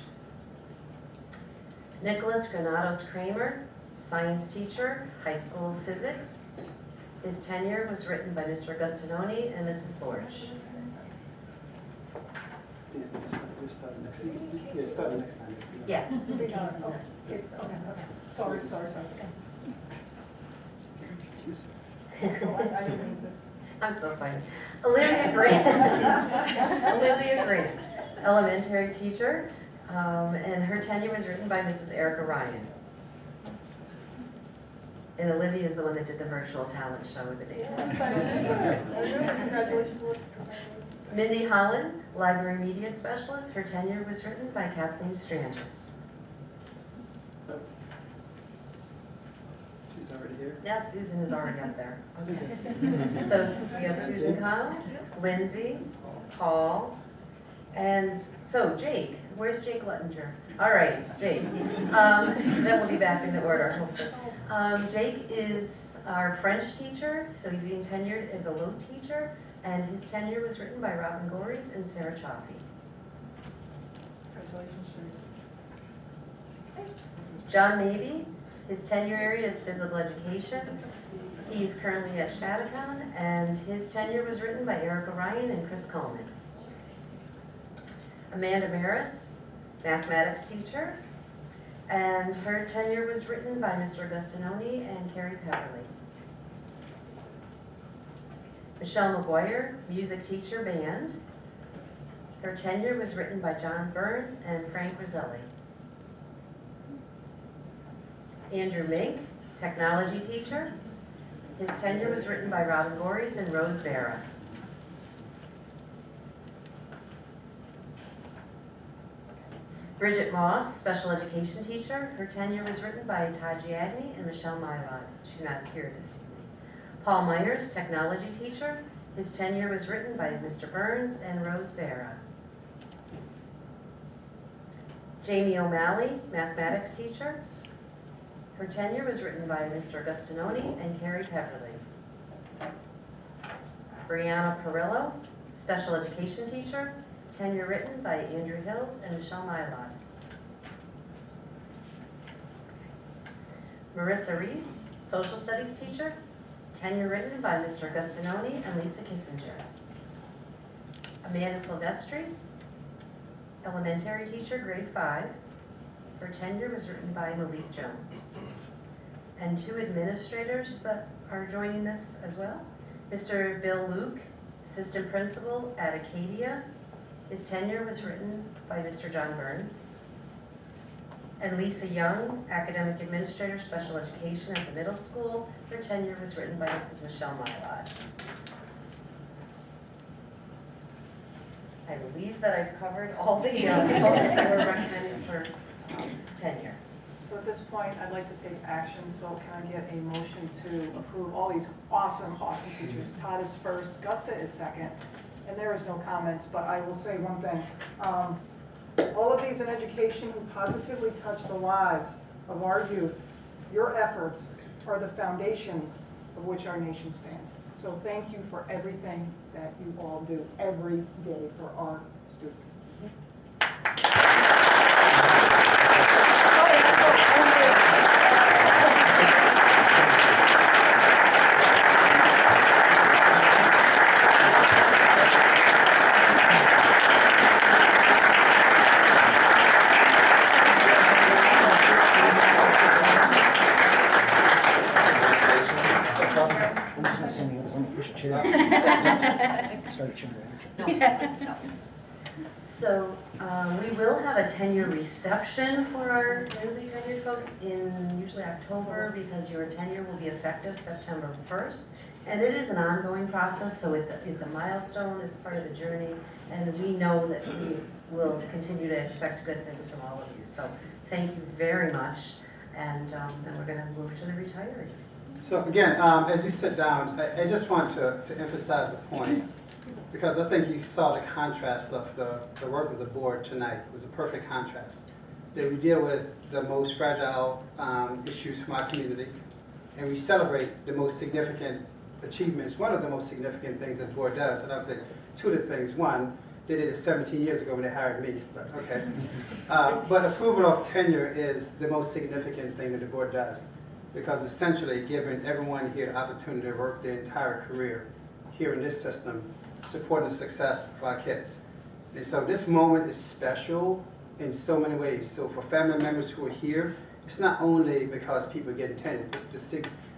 Nicholas Granados Kramer, science teacher, high school physics. His tenure was written by Mr. Agustinoni and Mrs. Lorch. We're starting next time. Yeah, starting next time. Yes. Okay. Sorry. I didn't mean to. I'm so funny. Olivia Grant. Olivia Grant, elementary teacher, and her tenure was written by Mrs. Erica Ryan. And Olivia is the one that did the virtual talent show with the dance. Congratulations. Mindy Holland, library media specialist. Her tenure was written by Kathleen Strangis. She's already here. Now Susan is already up there. Okay. So we have Susan Connell, Lindsay, Paul, And so Jake, where's Jake Luttinger? All right, Jake. Then we'll be back in the order, hopefully. Jake is our French teacher, so he's being tenured as a low teacher, and his tenure was written by Robin Gories and Sarah Chaffee. Congratulations, John Mabey, his tenure area is physical education. He's currently at Chattacon, and his tenure was written by Eric O'Ryan and Chris Coleman. Amanda Maris, mathematics teacher, and her tenure was written by Mr. Agustinoni and Carrie Peverly. Michelle McGuire, music teacher, band. Her tenure was written by John Burns and Frank Roselli. Andrew Mink, technology teacher. His tenure was written by Robin Gories and Rose Barra. Bridget Moss, special education teacher. Her tenure was written by Taji Agnew and Michelle Mylod. She's not here this season. Paul Myers, technology teacher. His tenure was written by Mr. Burns and Rose Barra. Jamie O'Malley, mathematics teacher. Her tenure was written by Mr. Agustinoni and Carrie Peverly. Brianna Perillo, special education teacher. Tenure written by Andrew Hills and Michelle Mylod. Marissa Reese, social studies teacher. Tenure written by Mr. Agustinoni and Lisa Kissinger. Amanda Silvestri, elementary teacher, grade 5. Her tenure was written by Malik Jones. And 2 administrators that are joining this as well. Mr. Bill Luke, assistant principal at Acadia. His tenure was written by Mr. John Burns. And Lisa Young, academic administrator, special education at the middle school. Her tenure was written by Mrs. Michelle Mylod. I believe that I've covered all the folks that were recommended for tenure. So at this point, I'd like to take action, so can I get a motion to approve all these awesome, awesome teachers? Todd is first, Gusta is second, and there is no comments, but I will say one thing. All of these in education who positively touch the lives of our youth, your efforts are the foundations of which our nation stands. So thank you for everything that you all do every day for our students. So we will have a tenure reception for our newly tenured folks in usually October, because your tenure will be effective September 1st. And it is an ongoing process, so it's a milestone, it's part of the journey, and we know that we will continue to expect good things from all of you. So thank you very much, and then we're going to move to the retirees. So again, as you sit down, I just want to emphasize the point, because I think you saw the contrast of the work of the board tonight. It was a perfect contrast. That we deal with the most fragile issues from our community, and we celebrate the most significant achievements. One of the most significant things that the board does, and I'll say 2 of the things. One, they did it 17 years ago when they hired me, but okay. But approval of tenure is the most significant thing that the board does, because essentially giving everyone here the opportunity to work their entire career here in this system, supporting the success of our kids. And so this moment is special in so many ways. So for family members who are here, it's not only because people are getting tenured,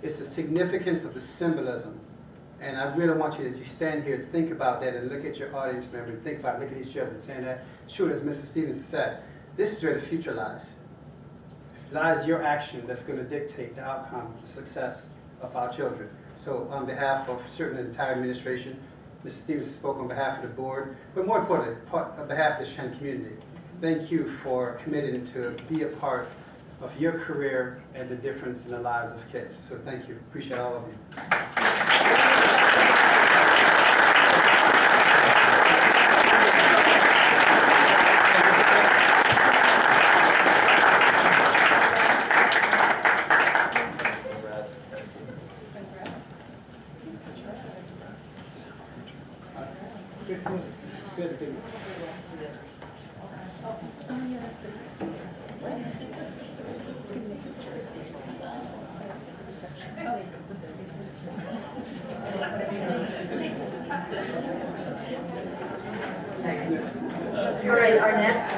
it's the significance of the symbolism. And I really want you, as you stand here, think about that and look at your audience member and think about, look at these children saying that. Sure, as Mrs. Stevens said, this is where the future lies. Lies your action that's going to dictate the outcome, the success of our children. So on behalf of certainly the entire administration, Mrs. Stevens spoke on behalf of the board, but more importantly, on behalf of the Shen community. Thank you for committing to be a part of your career and the difference in the lives of kids. So thank you. Appreciate all of you.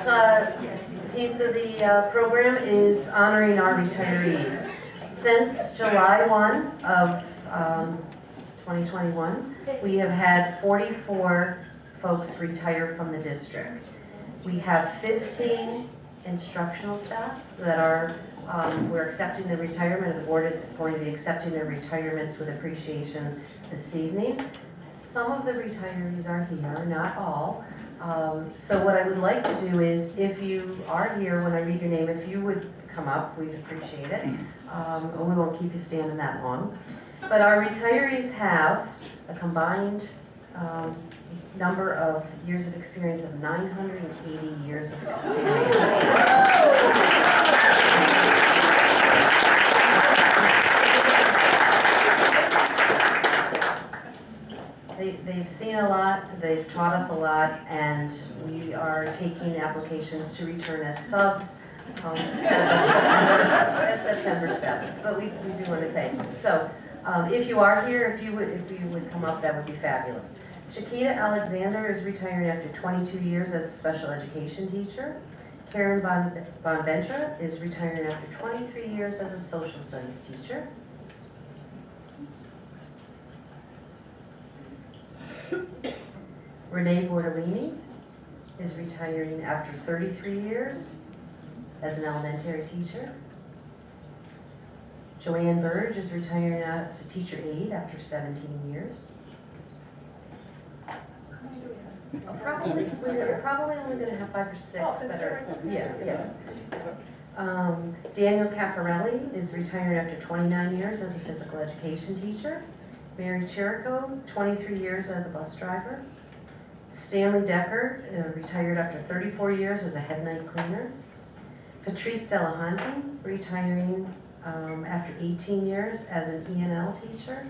last piece of the program is honoring our retirees. Since July 1 of 2021, we have had 44 folks retire from the district. We have 15 instructional staff that are, we're accepting the retirement, the board is going to be accepting their retirements with appreciation this evening. Some of the retirees are here, not all. So what I would like to do is, if you are here when I read your name, if you would come up, we'd appreciate it. We won't keep you standing that long. But our retirees have a combined number of years of experience of 980 years of experience. They've seen a lot, they've taught us a lot, and we are taking applications to return as subs as September 7th. But we do want to thank you. So if you are here, if you would come up, that would be fabulous. Chiquita Alexander is retiring after 22 years as a special education teacher. Karen Von Ventra is retiring after 23 years as a social studies teacher. Renee Bordolini is retiring after 33 years as an elementary teacher. Joanne Burge is retiring as a teacher aide after 17 years. We're probably only going to have 5 or 6 that are, yes. Daniel Caffarelli is retiring after 29 years as a physical education teacher. Mary Chirico, 23 years as a bus driver. Stanley Decker, retired after 34 years as a head night cleaner. Patrice Delahanty, retiring after 18 years as an E&L teacher.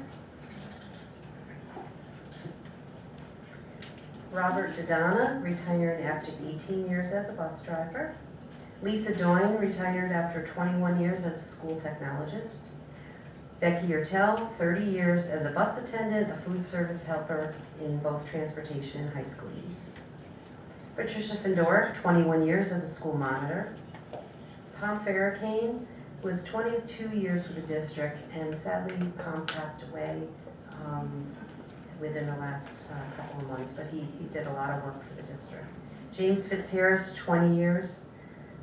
Robert Dodonna, retiring after 18 years as a bus driver. Lisa Doyne, retired after 21 years as a school technologist. Becky Ertel, 30 years as a bus attendant, a food service helper in both transportation and high school east. Patricia Fendorek, 21 years as a school monitor. Pom Farrakane was 22 years with the district, and sadly Pom passed away within the last couple of months, but he did a lot of work for the district. James Fitzharris, 20 years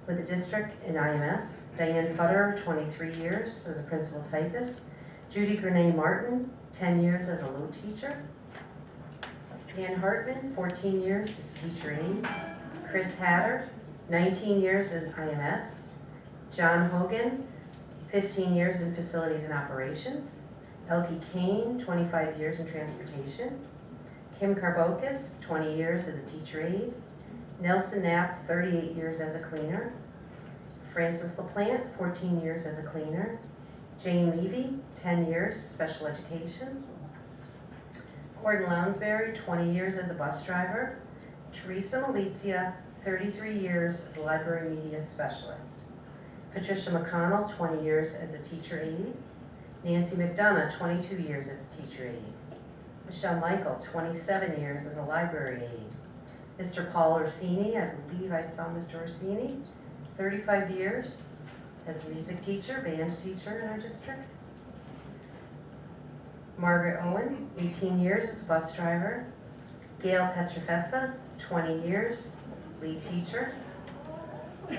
with the district in IMS. Diane Futter, 23 years as a principal typist. Judy Grenay Martin, 10 years as a load teacher. Ann Hartman, 14 years as teacher aide. Chris Hatter, 19 years as IMS. John Hogan, 15 years in facilities and operations. Elkie Kane, 25 years in transportation. Kim Karbokis, 20 years as a teacher aide. Nelson Knapp, 38 years as a cleaner. Francis LaPlante, 14 years as a cleaner. Jane Levy, 10 years, special education. Gordon Lounsbury, 20 years as a bus driver. Teresa Malizia, 33 years as a library media specialist. Patricia McConnell, 20 years as a teacher aide. Nancy McDonough, 22 years as a teacher aide. Michelle Michael, 27 years as a library aide. Mr. Paul Orsini, I believe I saw Mr. Orsini, 35 years as a music teacher, band teacher in our district. Margaret Owen, 18 years as a bus driver. Gail Petrofessa, 20 years, lead teacher. You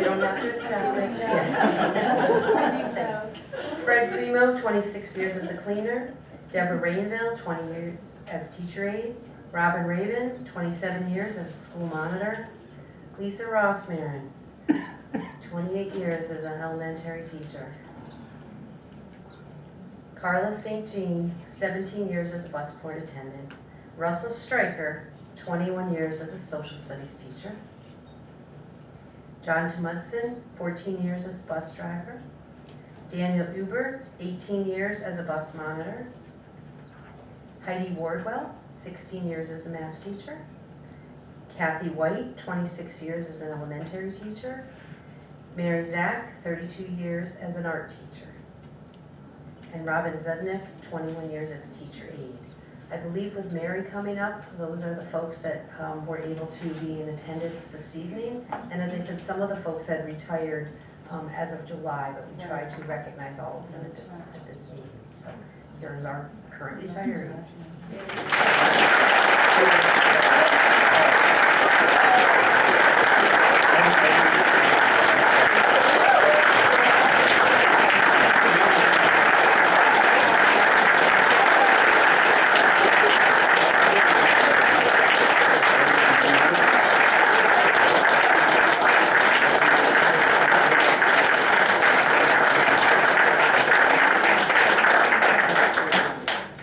don't have to accept it. Yes. Fred Primo, 26 years as a cleaner. Deborah Rainville, 20 years as teacher aide. Robin Rabin, 27 years as a school monitor. Lisa Rossmarin, 28 years as an elementary teacher. Carla St. Jean, 17 years as a busport attendant. Russell Stryker, 21 years as a social studies teacher. John Tomudson, 14 years as a bus driver. Daniel Uber, 18 years as a bus monitor. Heidi Wardwell, 16 years as a math teacher. Kathy White, 26 years as an elementary teacher. Mary Zach, 32 years as an art teacher. And Robin Zednick, 21 years as a teacher aide. I believe with Mary coming up, those are the folks that were able to be in attendance this evening. And as I said, some of the folks had retired as of July, but we tried to recognize all of them at this meeting. So here's our current retirees.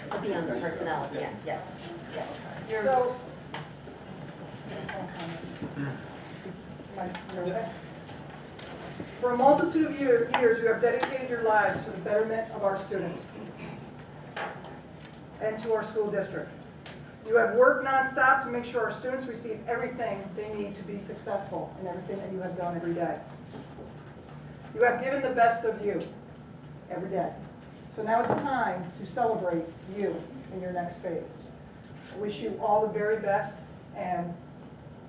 It'll be under personnel, yeah, yes. Yeah. So. For a multitude of years, you have dedicated your lives to the betterment of our students and to our school district. You have worked nonstop to make sure our students receive everything they need to be successful in everything that you have done every day. You have given the best of you every day. So now it's time to celebrate you in your next phase. I wish you all the very best and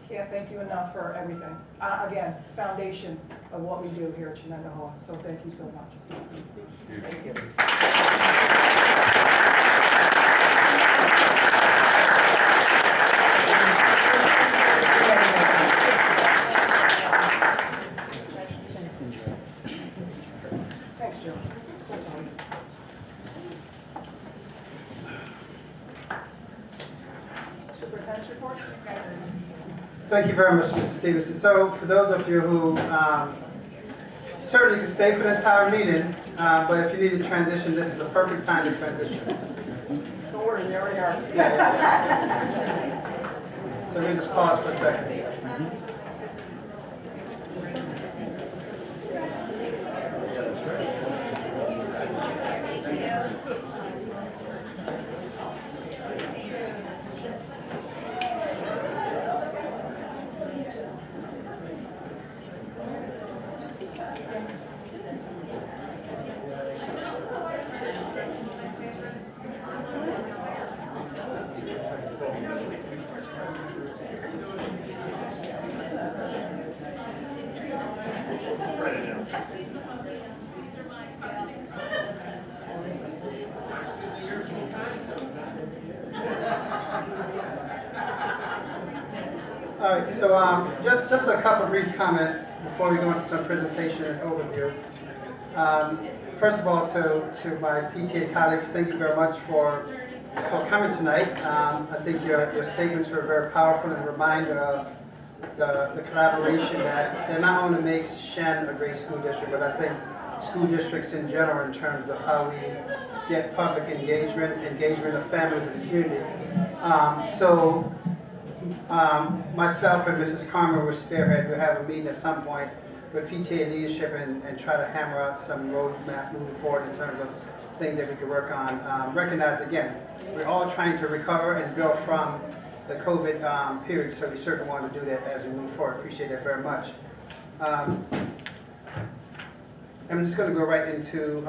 can't thank you enough for everything. Again, foundation of what we do here at Shenandoah Hall. So thank you so much. Thank you. Thanks, Joe. So sorry. Superintendent's report? Thank you very much, Mr. Stevenson. So for those of you who certainly can stay for the entire meeting, but if you need to transition, this is a perfect time to transition. Don't worry, we already are. So we just pause for a second. All right, so just a couple of brief comments before we go into some presentation and overview. First of all, to my PTA colleagues, thank you very much for coming tonight. I think your statements were very powerful and a reminder of the collaboration that not only makes Shen a great school district, but I think school districts in general in terms of how we get public engagement of families and the community. Myself and Mrs. Carmen will spearhead. We'll have a meeting at some point with PTA leadership and try to hammer out some roadmap moving forward in terms of things that we can work on. Recognize, again, we're all trying to recover and build from the COVID period, so we certainly want to do that as we move forward. Appreciate that very much. I'm just going to go right into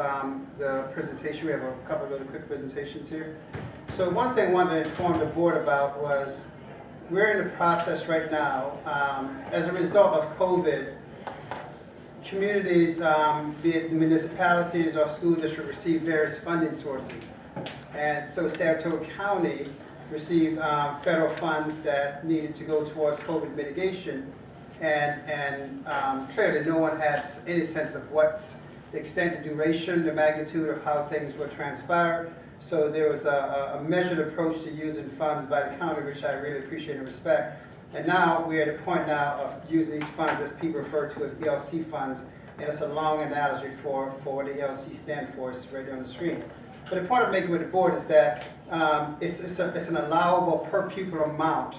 the presentation. We have a couple of other quick presentations here. So one thing I wanted to inform the board about was we're in the process right now, as a result of COVID, communities, be it municipalities or school district, receive various funding sources. And so Saratoga County received federal funds that needed to go towards COVID mitigation. And clearly no one has any sense of what's the extent, the duration, the magnitude of how things will transpire. So there was a measured approach to using funds by the county, which I really appreciate and respect. And now we're at a point now of using these funds as people refer to as ELC funds. And it's a long analogy for what the ELC stand for. It's right there on the screen. But the point I'm making with the board is that it's an allowable per pupil amount.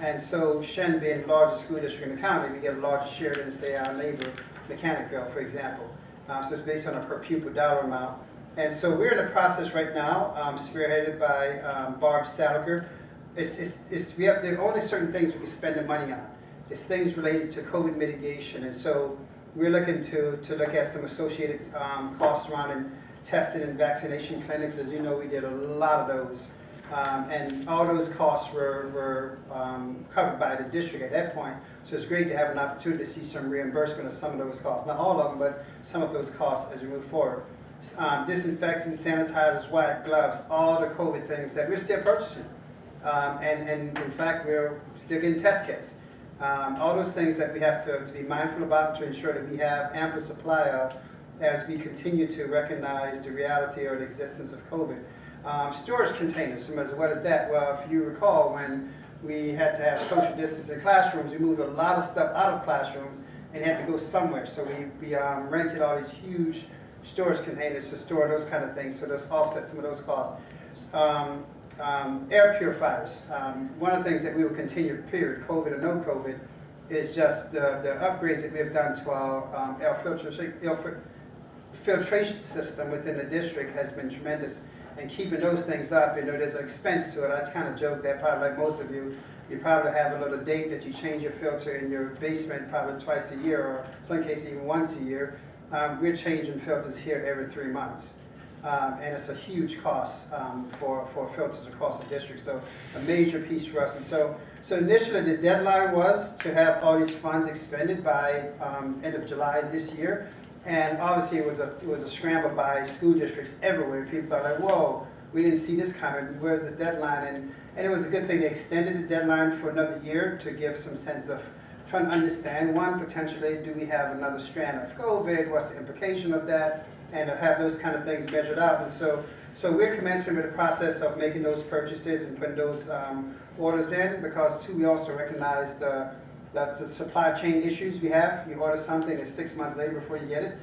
And so Shen being the largest school district in the county, we get a larger share than, say, our neighbor, Mechanicville, for example. So it's based on a per pupil dollar amount. And so we're in the process right now, spearheaded by Barb Saliker. We have there are only certain things we can spend the money on. It's things related to COVID mitigation. And so we're looking to look at some associated costs around testing and vaccination clinics. As you know, we did a lot of those And all those costs were covered by the district at that point. So it's great to have an opportunity to see some reimbursement of some of those costs. Not all of them, but some of those costs as we move forward. Disinfectants, sanitizers, wipe, gloves, all the COVID things that we're still purchasing. And in fact, we're still getting test kits. All those things that we have to be mindful about to ensure that we have ample supply of as we continue to recognize the reality or the existence of COVID. Storage containers, what is that? Well, if you recall, when we had to have social distance in classrooms, we moved a lot of stuff out of classrooms and had to go somewhere. So we rented all these huge storage containers to store those kind of things, so those offset some of those costs. Air purifiers. One of the things that we will continue, period, COVID or no COVID, is just the upgrades that we have done to our air filtration system within the district has been tremendous. And keeping those things up, there's an expense to it. I kind of joke that probably like most of you, you probably have a little date that you change your filter in your basement probably twice a year, or in some cases even once a year. We're changing filters here every 3 months. And it's a huge cost for filters across the district, so a major piece for us. And so initially the deadline was to have all these funds expended by end of July this year, and obviously it was a scramble by school districts everywhere. People thought like, whoa, we didn't see this coming. Where's this deadline? And it was a good thing they extended the deadline for another year to give some sense of trying to understand, one, potentially, do we have another strand of COVID? What's the implication of that? And to have those kind of things measured out. And so we're commencing with the process of making those purchases and putting those orders in, because too, we also recognize that's the supply chain issues we have. You order something, it's 6 months later before you get it.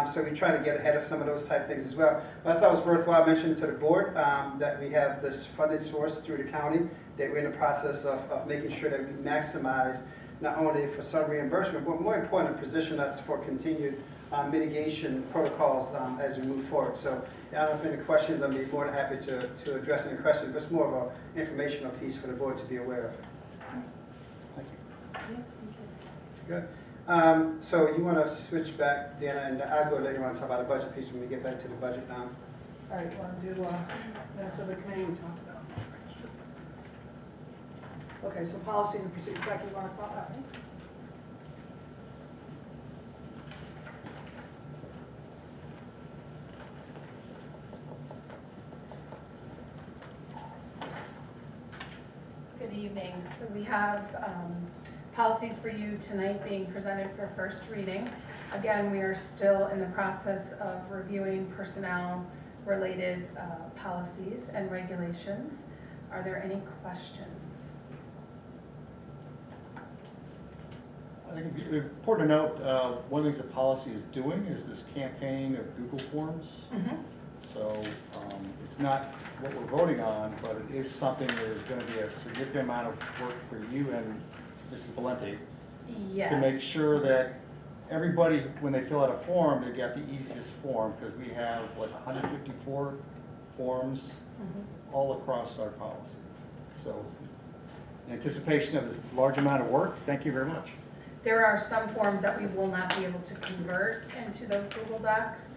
So we try to get ahead of some of those type things as well. But I thought it was worthwhile mentioning to the board that we have this funding source through the county, that we're in the process of making sure that we maximize not only for some reimbursement, but more important, position us for continued mitigation protocols as we move forward. So I don't know if any questions, I'd be more than happy to address any questions, but it's more of an informational piece for the board to be aware of. Thank you. Good. So you want to switch back, Deanna, and I'll go later on to talk about the budget piece when we get back to the budget now. All right, you want to do minutes of the committee we talked about? Okay, so policies and procedures. Becky, you want to talk about me? Good evening. So we have policies for you tonight being presented for first reading. Again, we are still in the process of reviewing personnel-related policies and regulations. Are there any questions? I think it'd be important to note, one of the things the policy is doing is this campaign of Google Forms. Mm-hmm. So it's not what we're voting on, but it is something that is going to be a significant amount of work for you and Mrs. Valente. Yes. To make sure that everybody, when they fill out a form, they get the easiest form, because we have like 154 forms all across our policy. So in anticipation of this large amount of work, thank you very much. There are some forms that we will not be able to convert into those Google Docs.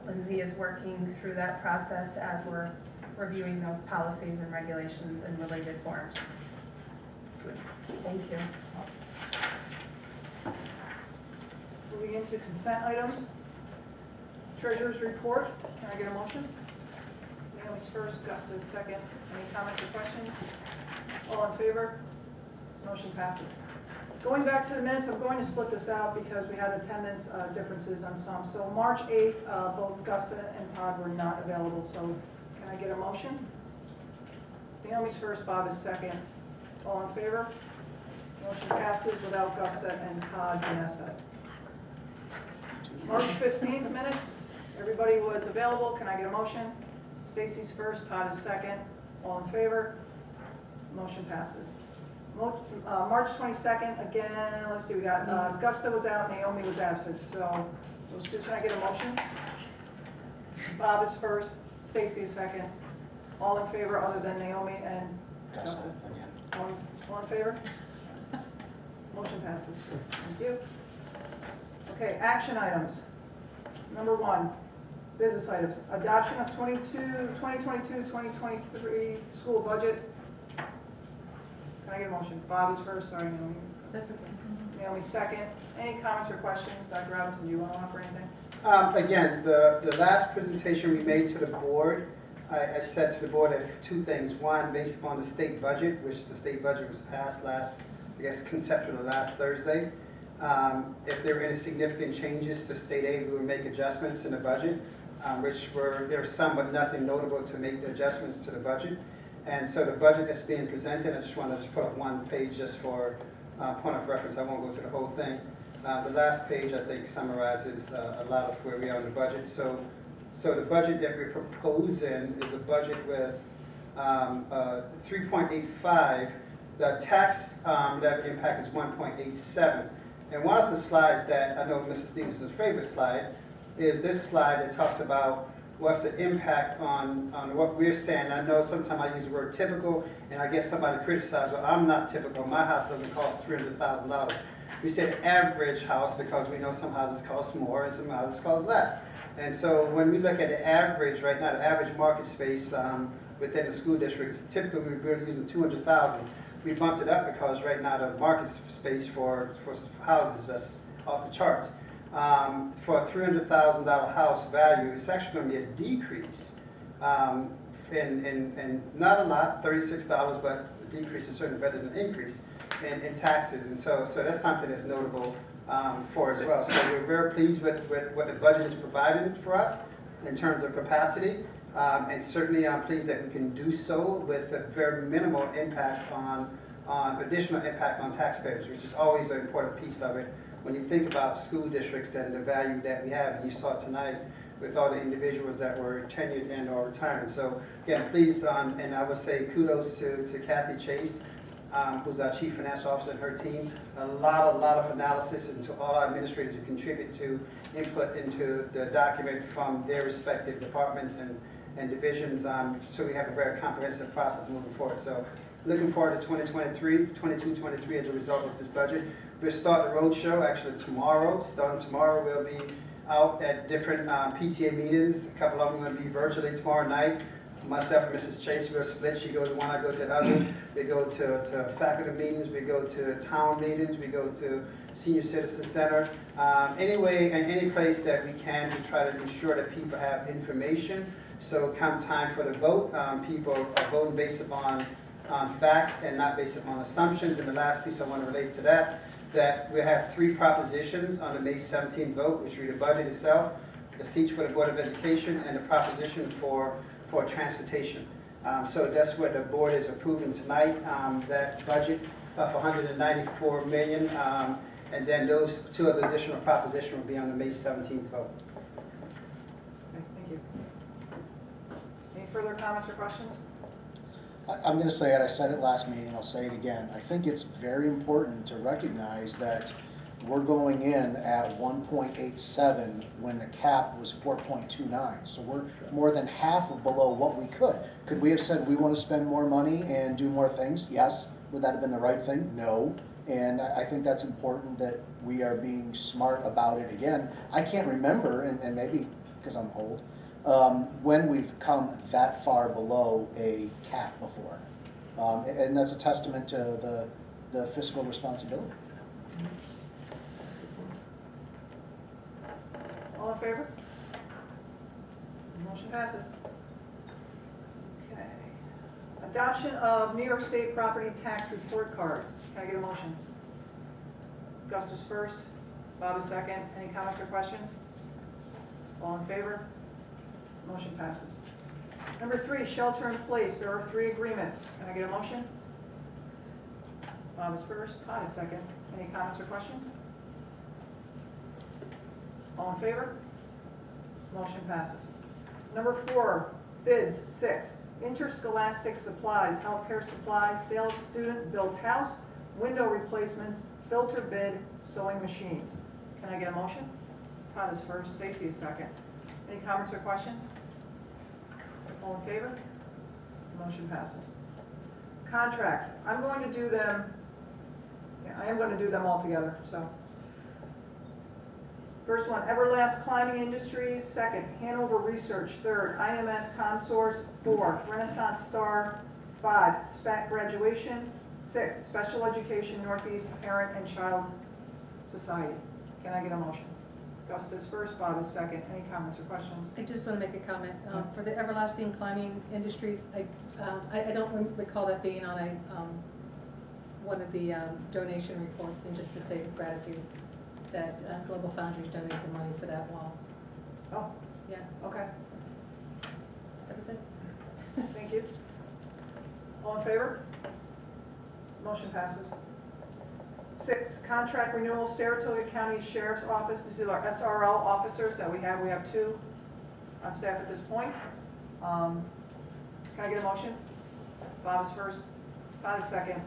Lindsay is working through that process as we're reviewing those policies and regulations and related forms. Good. Thank you. Moving into consent items. Treasurer's report. Can I get a motion? Naomi's first, Gusta's second. Any comments or questions? All in favor? Motion passes. Going back to the minutes, I'm going to split this out because we had attendance differences on some. So March 8th, both Gusta and Todd were not available. So can I get a motion? Naomi's first, Bob is second. All in favor? Motion passes without Gusta and Todd being absent. March 15th minutes, everybody was available. Can I get a motion? Stacy's first, Todd is second. All in favor? Motion passes. March 22nd, again, let's see, we got Gusta was out, Naomi was absent, so those two, can I get a motion? Bob is first, Stacy is second. All in favor other than Naomi and Gusta again. All in favor? Motion passes. Thank you. Okay, action items. Number 1, Business items, adoption of 2022-2023 school budget. Can I get a motion? Bob is first, sorry, Naomi. That's okay. Naomi second. Any comments or questions? Dr. Robinson, do you want to offer anything? Again, the last presentation we made to the board, I said to the board two things. One, based upon the state budget, which the state budget was passed last, I guess, conceptual last Thursday. If there were any significant changes to state aid, we would make adjustments in the budget, there were some but nothing notable to make the adjustments to the budget. And so the budget that's being presented, I just want to put up one page just for point of reference. I won't go through the whole thing. The last page, I think, summarizes a lot of where we are in the budget. So the budget that we're proposing is a budget with 3.85. The tax levy impact is 1.87. And one of the slides that I know Mrs. Stevenson's favorite slide is this slide that talks about what's the impact on what we're saying. I know sometimes I use the word typical, and I guess somebody criticized, well, I'm not typical. My house doesn't cost $300,000. We said average house because we know some houses cost more and some houses cost less. And so when we look at the average right now, the average market space within the school district, typically we're using 200,000. We bumped it up because right now the market space for houses is just off the charts. For a $300,000 house value, it's actually going to be a decrease. And not a lot, $36, but the decrease is certainly better than the increase in taxes. And so that's something that's notable for as well. So we're very pleased with what the budget is providing for us in terms of capacity. And certainly I'm pleased that we can do so with a very minimal impact on additional impact on taxpayers, which is always an important piece of it when you think about school districts and the value that we have. And you saw tonight with all the individuals that were tenured and or retiring. So again, please, and I would say kudos to Kathy Chase, who's our Chief Financial Officer and her team. A lot of analysis, and to all our administrators who contribute to input into the document from their respective departments and divisions. So we have a very comprehensive process moving forward. So looking forward to 22-23 as a result of this budget. We'll start the roadshow actually tomorrow. Starting tomorrow, we'll be out at different PTA meetings. A couple of them are going to be virtually tomorrow night. Myself and Mrs. Chase, we're split. She goes to one, I go to the other. We go to faculty meetings, we go to town meetings, we go to Senior Citizen Center. Anyway, and any place that we can, we try to ensure that people have information. So come time for the vote, people are voting based upon facts and not based upon assumptions. And the last piece I want to relate to that we have 3 propositions on the May 17th vote, which are the budget itself, the seats for the Board of Education, and the proposition for transportation. So that's what the board is approving tonight, that budget of $194 million, and then those 2 of the additional propositions will be on the May 17th vote. Okay, thank you. Any further comments or questions? I'm going to say it, I said it last meeting, I'll say it again. I think it's very important to recognize that we're going in at 1.87 when the cap was 4.29. So we're more than half of below what we could. Could we have said we want to spend more money and do more things? Yes. Would that have been the right thing? No. And I think that's important that we are being smart about it again. I can't remember, and maybe because I'm old, when we've come that far below a cap before. And that's a testament to the fiscal responsibility. All in favor? Motion passes. Okay. Adoption of New York State Property Tax Report Card. Can I get a motion? Gus is first, Bob is second. Any comments or questions? All in favor? Motion passes. Number 3, shelter in place. There are 3 agreements. Can I get a motion? Bob is first, Todd is second. Any comments or questions? All in favor? Motion passes. Number 4, bids. 6, interscholastic supplies, healthcare supplies, sale of student-built house, window replacements, filter bid, sewing machines. Can I get a motion? Todd is first, Stacy is second. Any comments or questions? All in favor? Motion passes. Contracts. I'm going to do them, I am going to do them all together, so. First one, Everlast Climbing Industries. Second, Hanover Research. Third, IMS Consource. 4, Renaissance Star. 5, SPAC Graduation. 6, Special Education Northeast Parent and Child Society. Can I get a motion? Gus is first, Bob is second. Any comments or questions? I just want to make a comment. For the Everlasting Climbing Industries, I don't recall that being on a, one of the donation reports, and just to say gratitude that Global Foundries donated the money for that wall. Oh, Yeah, okay. that was it. Thank you. All in favor? Motion passes. 6, contract renewal, Saratoga County Sheriff's Office. These are our SRO officers that we have. We have 2 on staff at this point. Can I get a motion? Bob is first, Todd is second.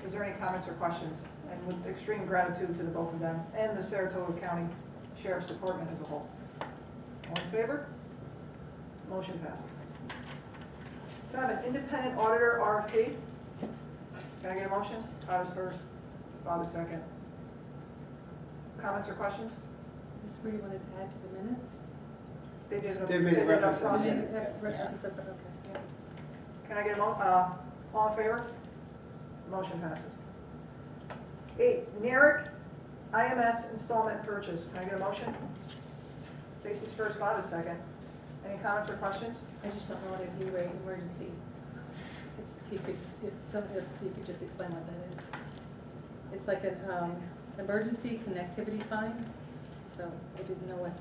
Is there any comments or questions? And with extreme gratitude to the both of them and the Saratoga County Sheriff's Department as a whole. All in favor? Motion passes. 7, independent auditor RFP. Can I get a motion? Todd is first, Bob is second. Comments or questions? Is this where you wanted to add to the minutes? They did. They made a reference up front. to the Reference of- okay, yeah. Can I get a all in favor? Motion passes. 8, NERIC IMS installment purchase. Can I get a motion? Stacy's first, Bob is second. Any comments or questions? I just don't know what a V-Ray emergency, if you could just explain what that is. It's like an emergency connectivity fine, so I didn't know what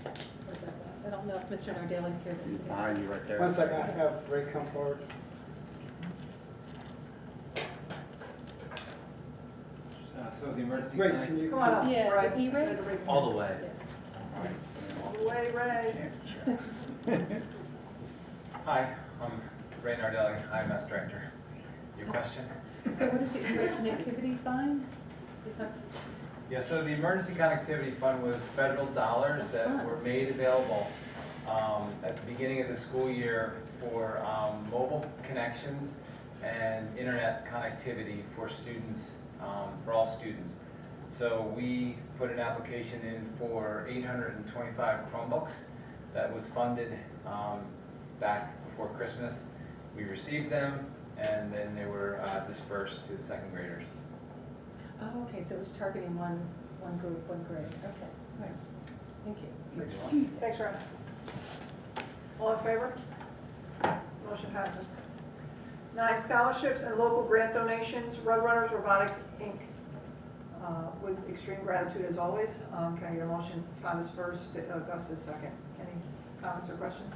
that was. I don't know if Mr. Nardelli's here. but- Behind you right there. One second, I have Ray come forward. So the emergency Ray, connect- can you? Come on up. Yeah, Ray. the E-Ray? All the way. All the way, Ray. Hi, I'm Ray Nardelli, IMS Director. Your question? So what is the E-Ray connectivity fine? It talks, Yeah, so the emergency connectivity fund was federal dollars that were made available at the beginning of the school year for mobile connections and internet connectivity for students, for all students. So we put an application in for 825 Chromebooks that was funded back before Christmas. We received them, and then they were dispersed to the second graders. oh, okay, so it was targeting one group, one grade. Okay, all right. Thank you. Thanks, Ray. All in favor? Motion passes. 9, scholarships and local grant donations, Roadrunners Robotics, Inc. With extreme gratitude as always. Can I get a motion? Todd is first, Gus is second. Any comments or questions?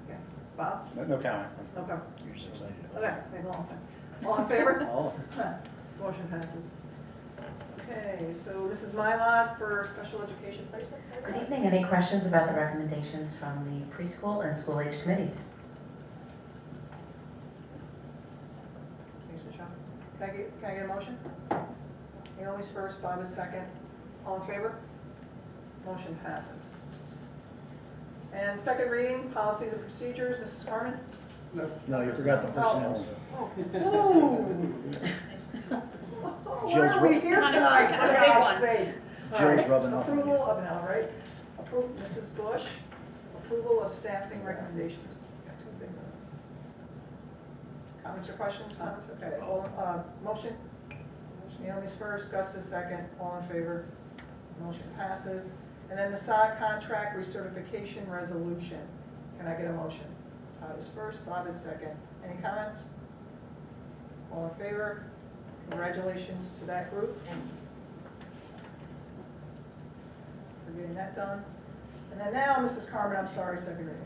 Okay. Bob? No comment. Okay. You're just excited. Okay, maybe all in favor? All. Motion passes. Okay, so this is my lot for special education placements. Good evening. Any questions about the recommendations from the preschool and school age committees? Thanks, Michelle. Can I get a motion? Naomi's first, Bob is second. All in favor? Motion passes. And second reading, policies and procedures, Mrs. Carmen? No, you forgot the personnel stuff. Oh. Why are we here tonight, for God's sakes? All Jill's right, rubbing off on you. Approval of, no, right? Mrs. Bush, approval of staffing recommendations. Got 2 things on it. Comments or questions? Comments? Okay, motion? Naomi's first, Gus is second, all in favor. Motion passes. And then the SOC contract recertification resolution. Can I get a motion? Todd is first, Bob is second. Any comments? All in favor? Congratulations to that group. For getting that done. And then now, Mrs. Carmen, I'm sorry, second reading.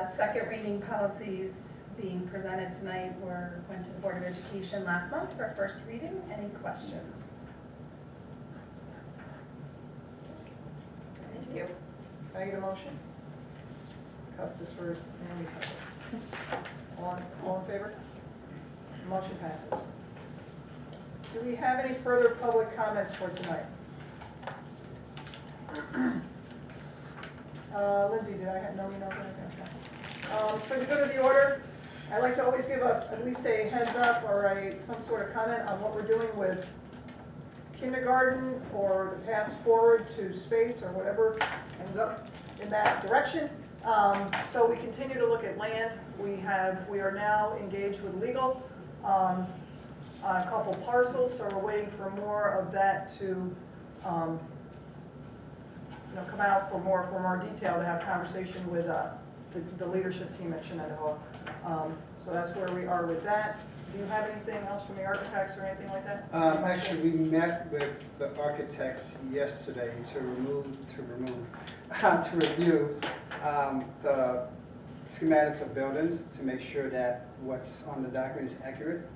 Second reading policies being presented tonight went to the Board of Education last month for first reading. Any questions? Thank you. Can I get a motion? Custis first, Naomi second. All in favor? Motion passes. Do we have any further public comments for tonight? Lindsay, did I have no emails? For the good of the order, I'd like to always give at least a heads up or some sort of comment on what we're doing with kindergarten or the paths forward to space or whatever ends up in that direction. So we continue to look at land. We are now engaged with legal on a couple parcels, so we're waiting for more of that to come out for more detail, to have conversation with the leadership team at Shenandoah. So that's where we are with that. Do you have anything else from the architects or anything like that? Actually, we met with the architects yesterday to review the schematics of buildings to make sure that what's on the document is accurate.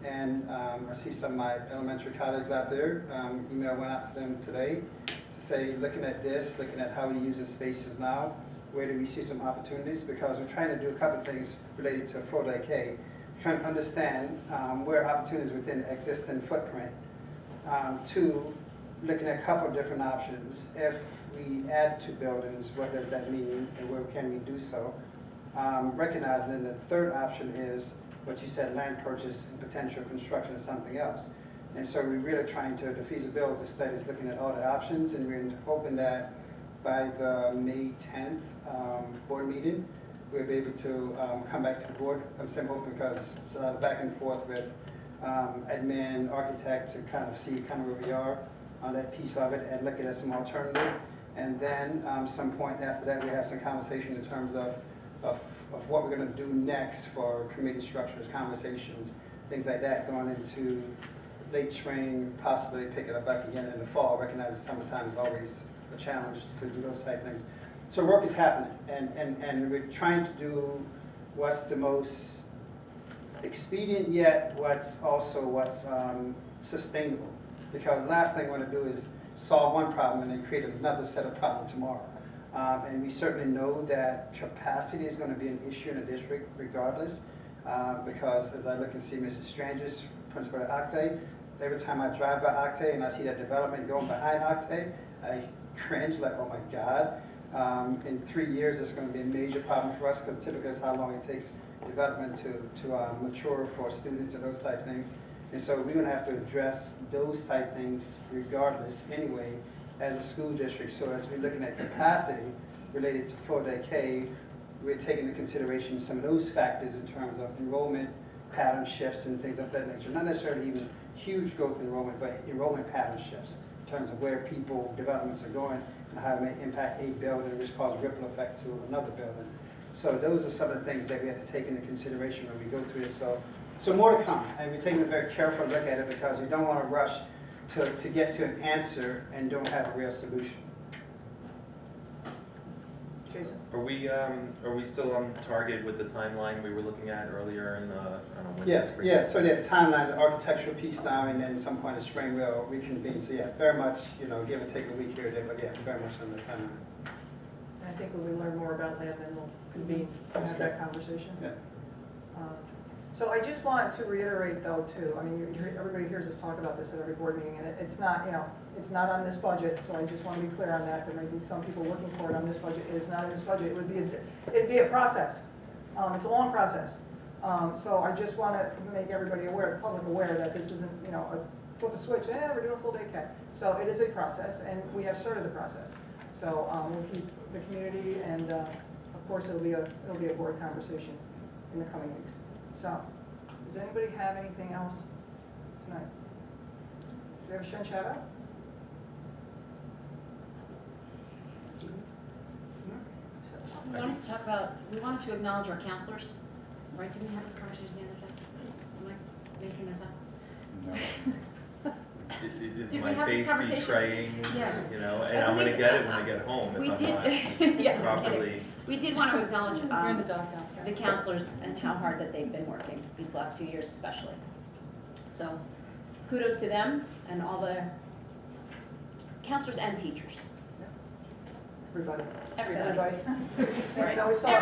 And I see some of my elementary colleagues out there. Email went out to them today to say, looking at this, looking at how we use the spaces now, where do we see some opportunities? Because we're trying to do a couple of things related to full day K. Trying to understand where opportunities within the existing footprint. Two, looking at a couple of different options. If we add to buildings, what does that mean and where can we do so? Recognizing that the third option is what you said, land purchase and potential construction of something else. And so we're really trying to, the feasibility study is looking at all the options, and we're hoping that by the May 10th board meeting, we'll be able to come back to the board. I'm saying hoping because it's a lot of back and forth with admin, architect, to kind of see kind of where we are on that piece of it and look at some alternative. And then some point after that, we have some conversation in terms of what we're going to do next for committee structures, conversations, things like that, going into late spring, possibly pick it up back again in the fall. Recognize that summertime is always a challenge to do those type things. So work is happening, and we're trying to do what's the most expedient yet what's sustainable. Because the last thing we want to do is solve one problem and then create another set of problems tomorrow. And we certainly know that capacity is going to be an issue in the district regardless, because as I look and see Mrs. Strangers, principal at Octave, every time I drive by Octave and I see that development going behind Octave, I cringe like, oh my God. In 3 years, it's going to be a major problem for us, because typically that's how long it takes development to mature for students and those type things. And so we're going to have to address those type things regardless anyway as a school district. So as we're looking at capacity related to full day K, we're taking into consideration some of those factors in terms of enrollment pattern shifts and things of that nature. Not necessarily even huge growth in enrollment, but enrollment pattern shifts in terms of where people, developments are going and how it may impact a building, which causes ripple effect to another building. So those are some of the things that we have to take into consideration when we go through this. So more to come, and we're taking a very careful look at it because we don't want to rush to get to an answer and don't have a real solution. Jason? Are we still on target with the timeline we were looking at earlier in the, I don't know, Yeah, so there's timeline, the architectural piece now, and then some point in spring we'll reconvene. So yeah, very much, give or take a week here or there, but yeah, very much on the timeline. I think when we learn more about land, then we'll convene and have that conversation. Yeah. So I just want to reiterate though too, I mean, everybody hears us talk about this at every board meeting, and it's not, it's not on this budget, so I just want to be clear on that. There may be some people looking for it on this budget. It is not in this budget. It'd be a process. It's a long process. So I just want to make everybody aware, the public aware, that this isn't, a flip a switch, we're doing full day K. So it is a process, and we have started the process. So we'll keep the community, and of course it'll be a board conversation in the coming weeks. So, does anybody have anything else tonight? Do we have a Shen shout out? We wanted to acknowledge our counselors, right? Didn't we have this conversation the other day? Am I making this up? Is Did we my have this face conversation? betraying, Yes. and I'm going to get it when I get home We if I'm not did, yeah, properly. we did want to acknowledge You're in the doghouse. the counselors and how hard that they've been working these last few years especially. So kudos to them and all the counselors and teachers. Everybody. Everybody. Right. No, we saw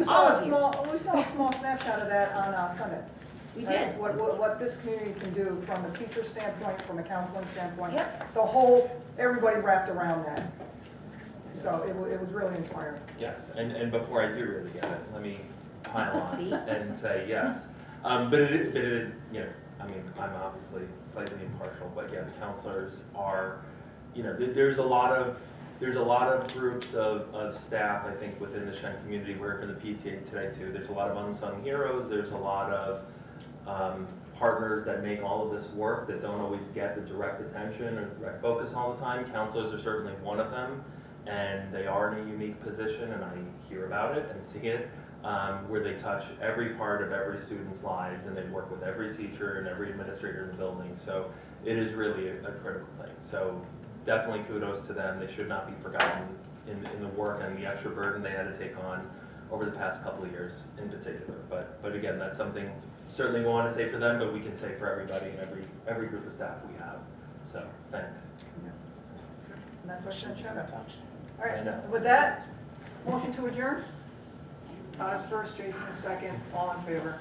All of you. a small snapshot of that on Sunday. We Right? did. What this community can do from a teacher standpoint, from a counseling standpoint. Yep. The whole, everybody wrapped around that. So it was really inspiring. Yes, and before I do really get it, let me pile on See? and say yes. But it is, I mean, I'm obviously slightly impartial, but yeah, the counselors are, you know, there's a lot of groups of staff, I think, within the Shen community. We're in the PTA today too. There's a lot of unsung heroes. There's a lot of partners that make all of this work that don't always get the direct attention or direct focus all the time. Counselors are certainly one of them, and they are in a unique position, and I hear about it and see it, where they touch every part of every student's lives, and they work with every teacher and every administrator in the building. So it is really a critical thing. So definitely kudos to them. They should not be forgotten in the work and the extra burden they had to take on over the past couple of years in particular. But again, that's something certainly we want to say for them, but we can say for everybody and every group of staff we have. So thanks. And that's our Shen. All I know. right, with that, motion to adjourn? Thomas first, Jason second, all in favor.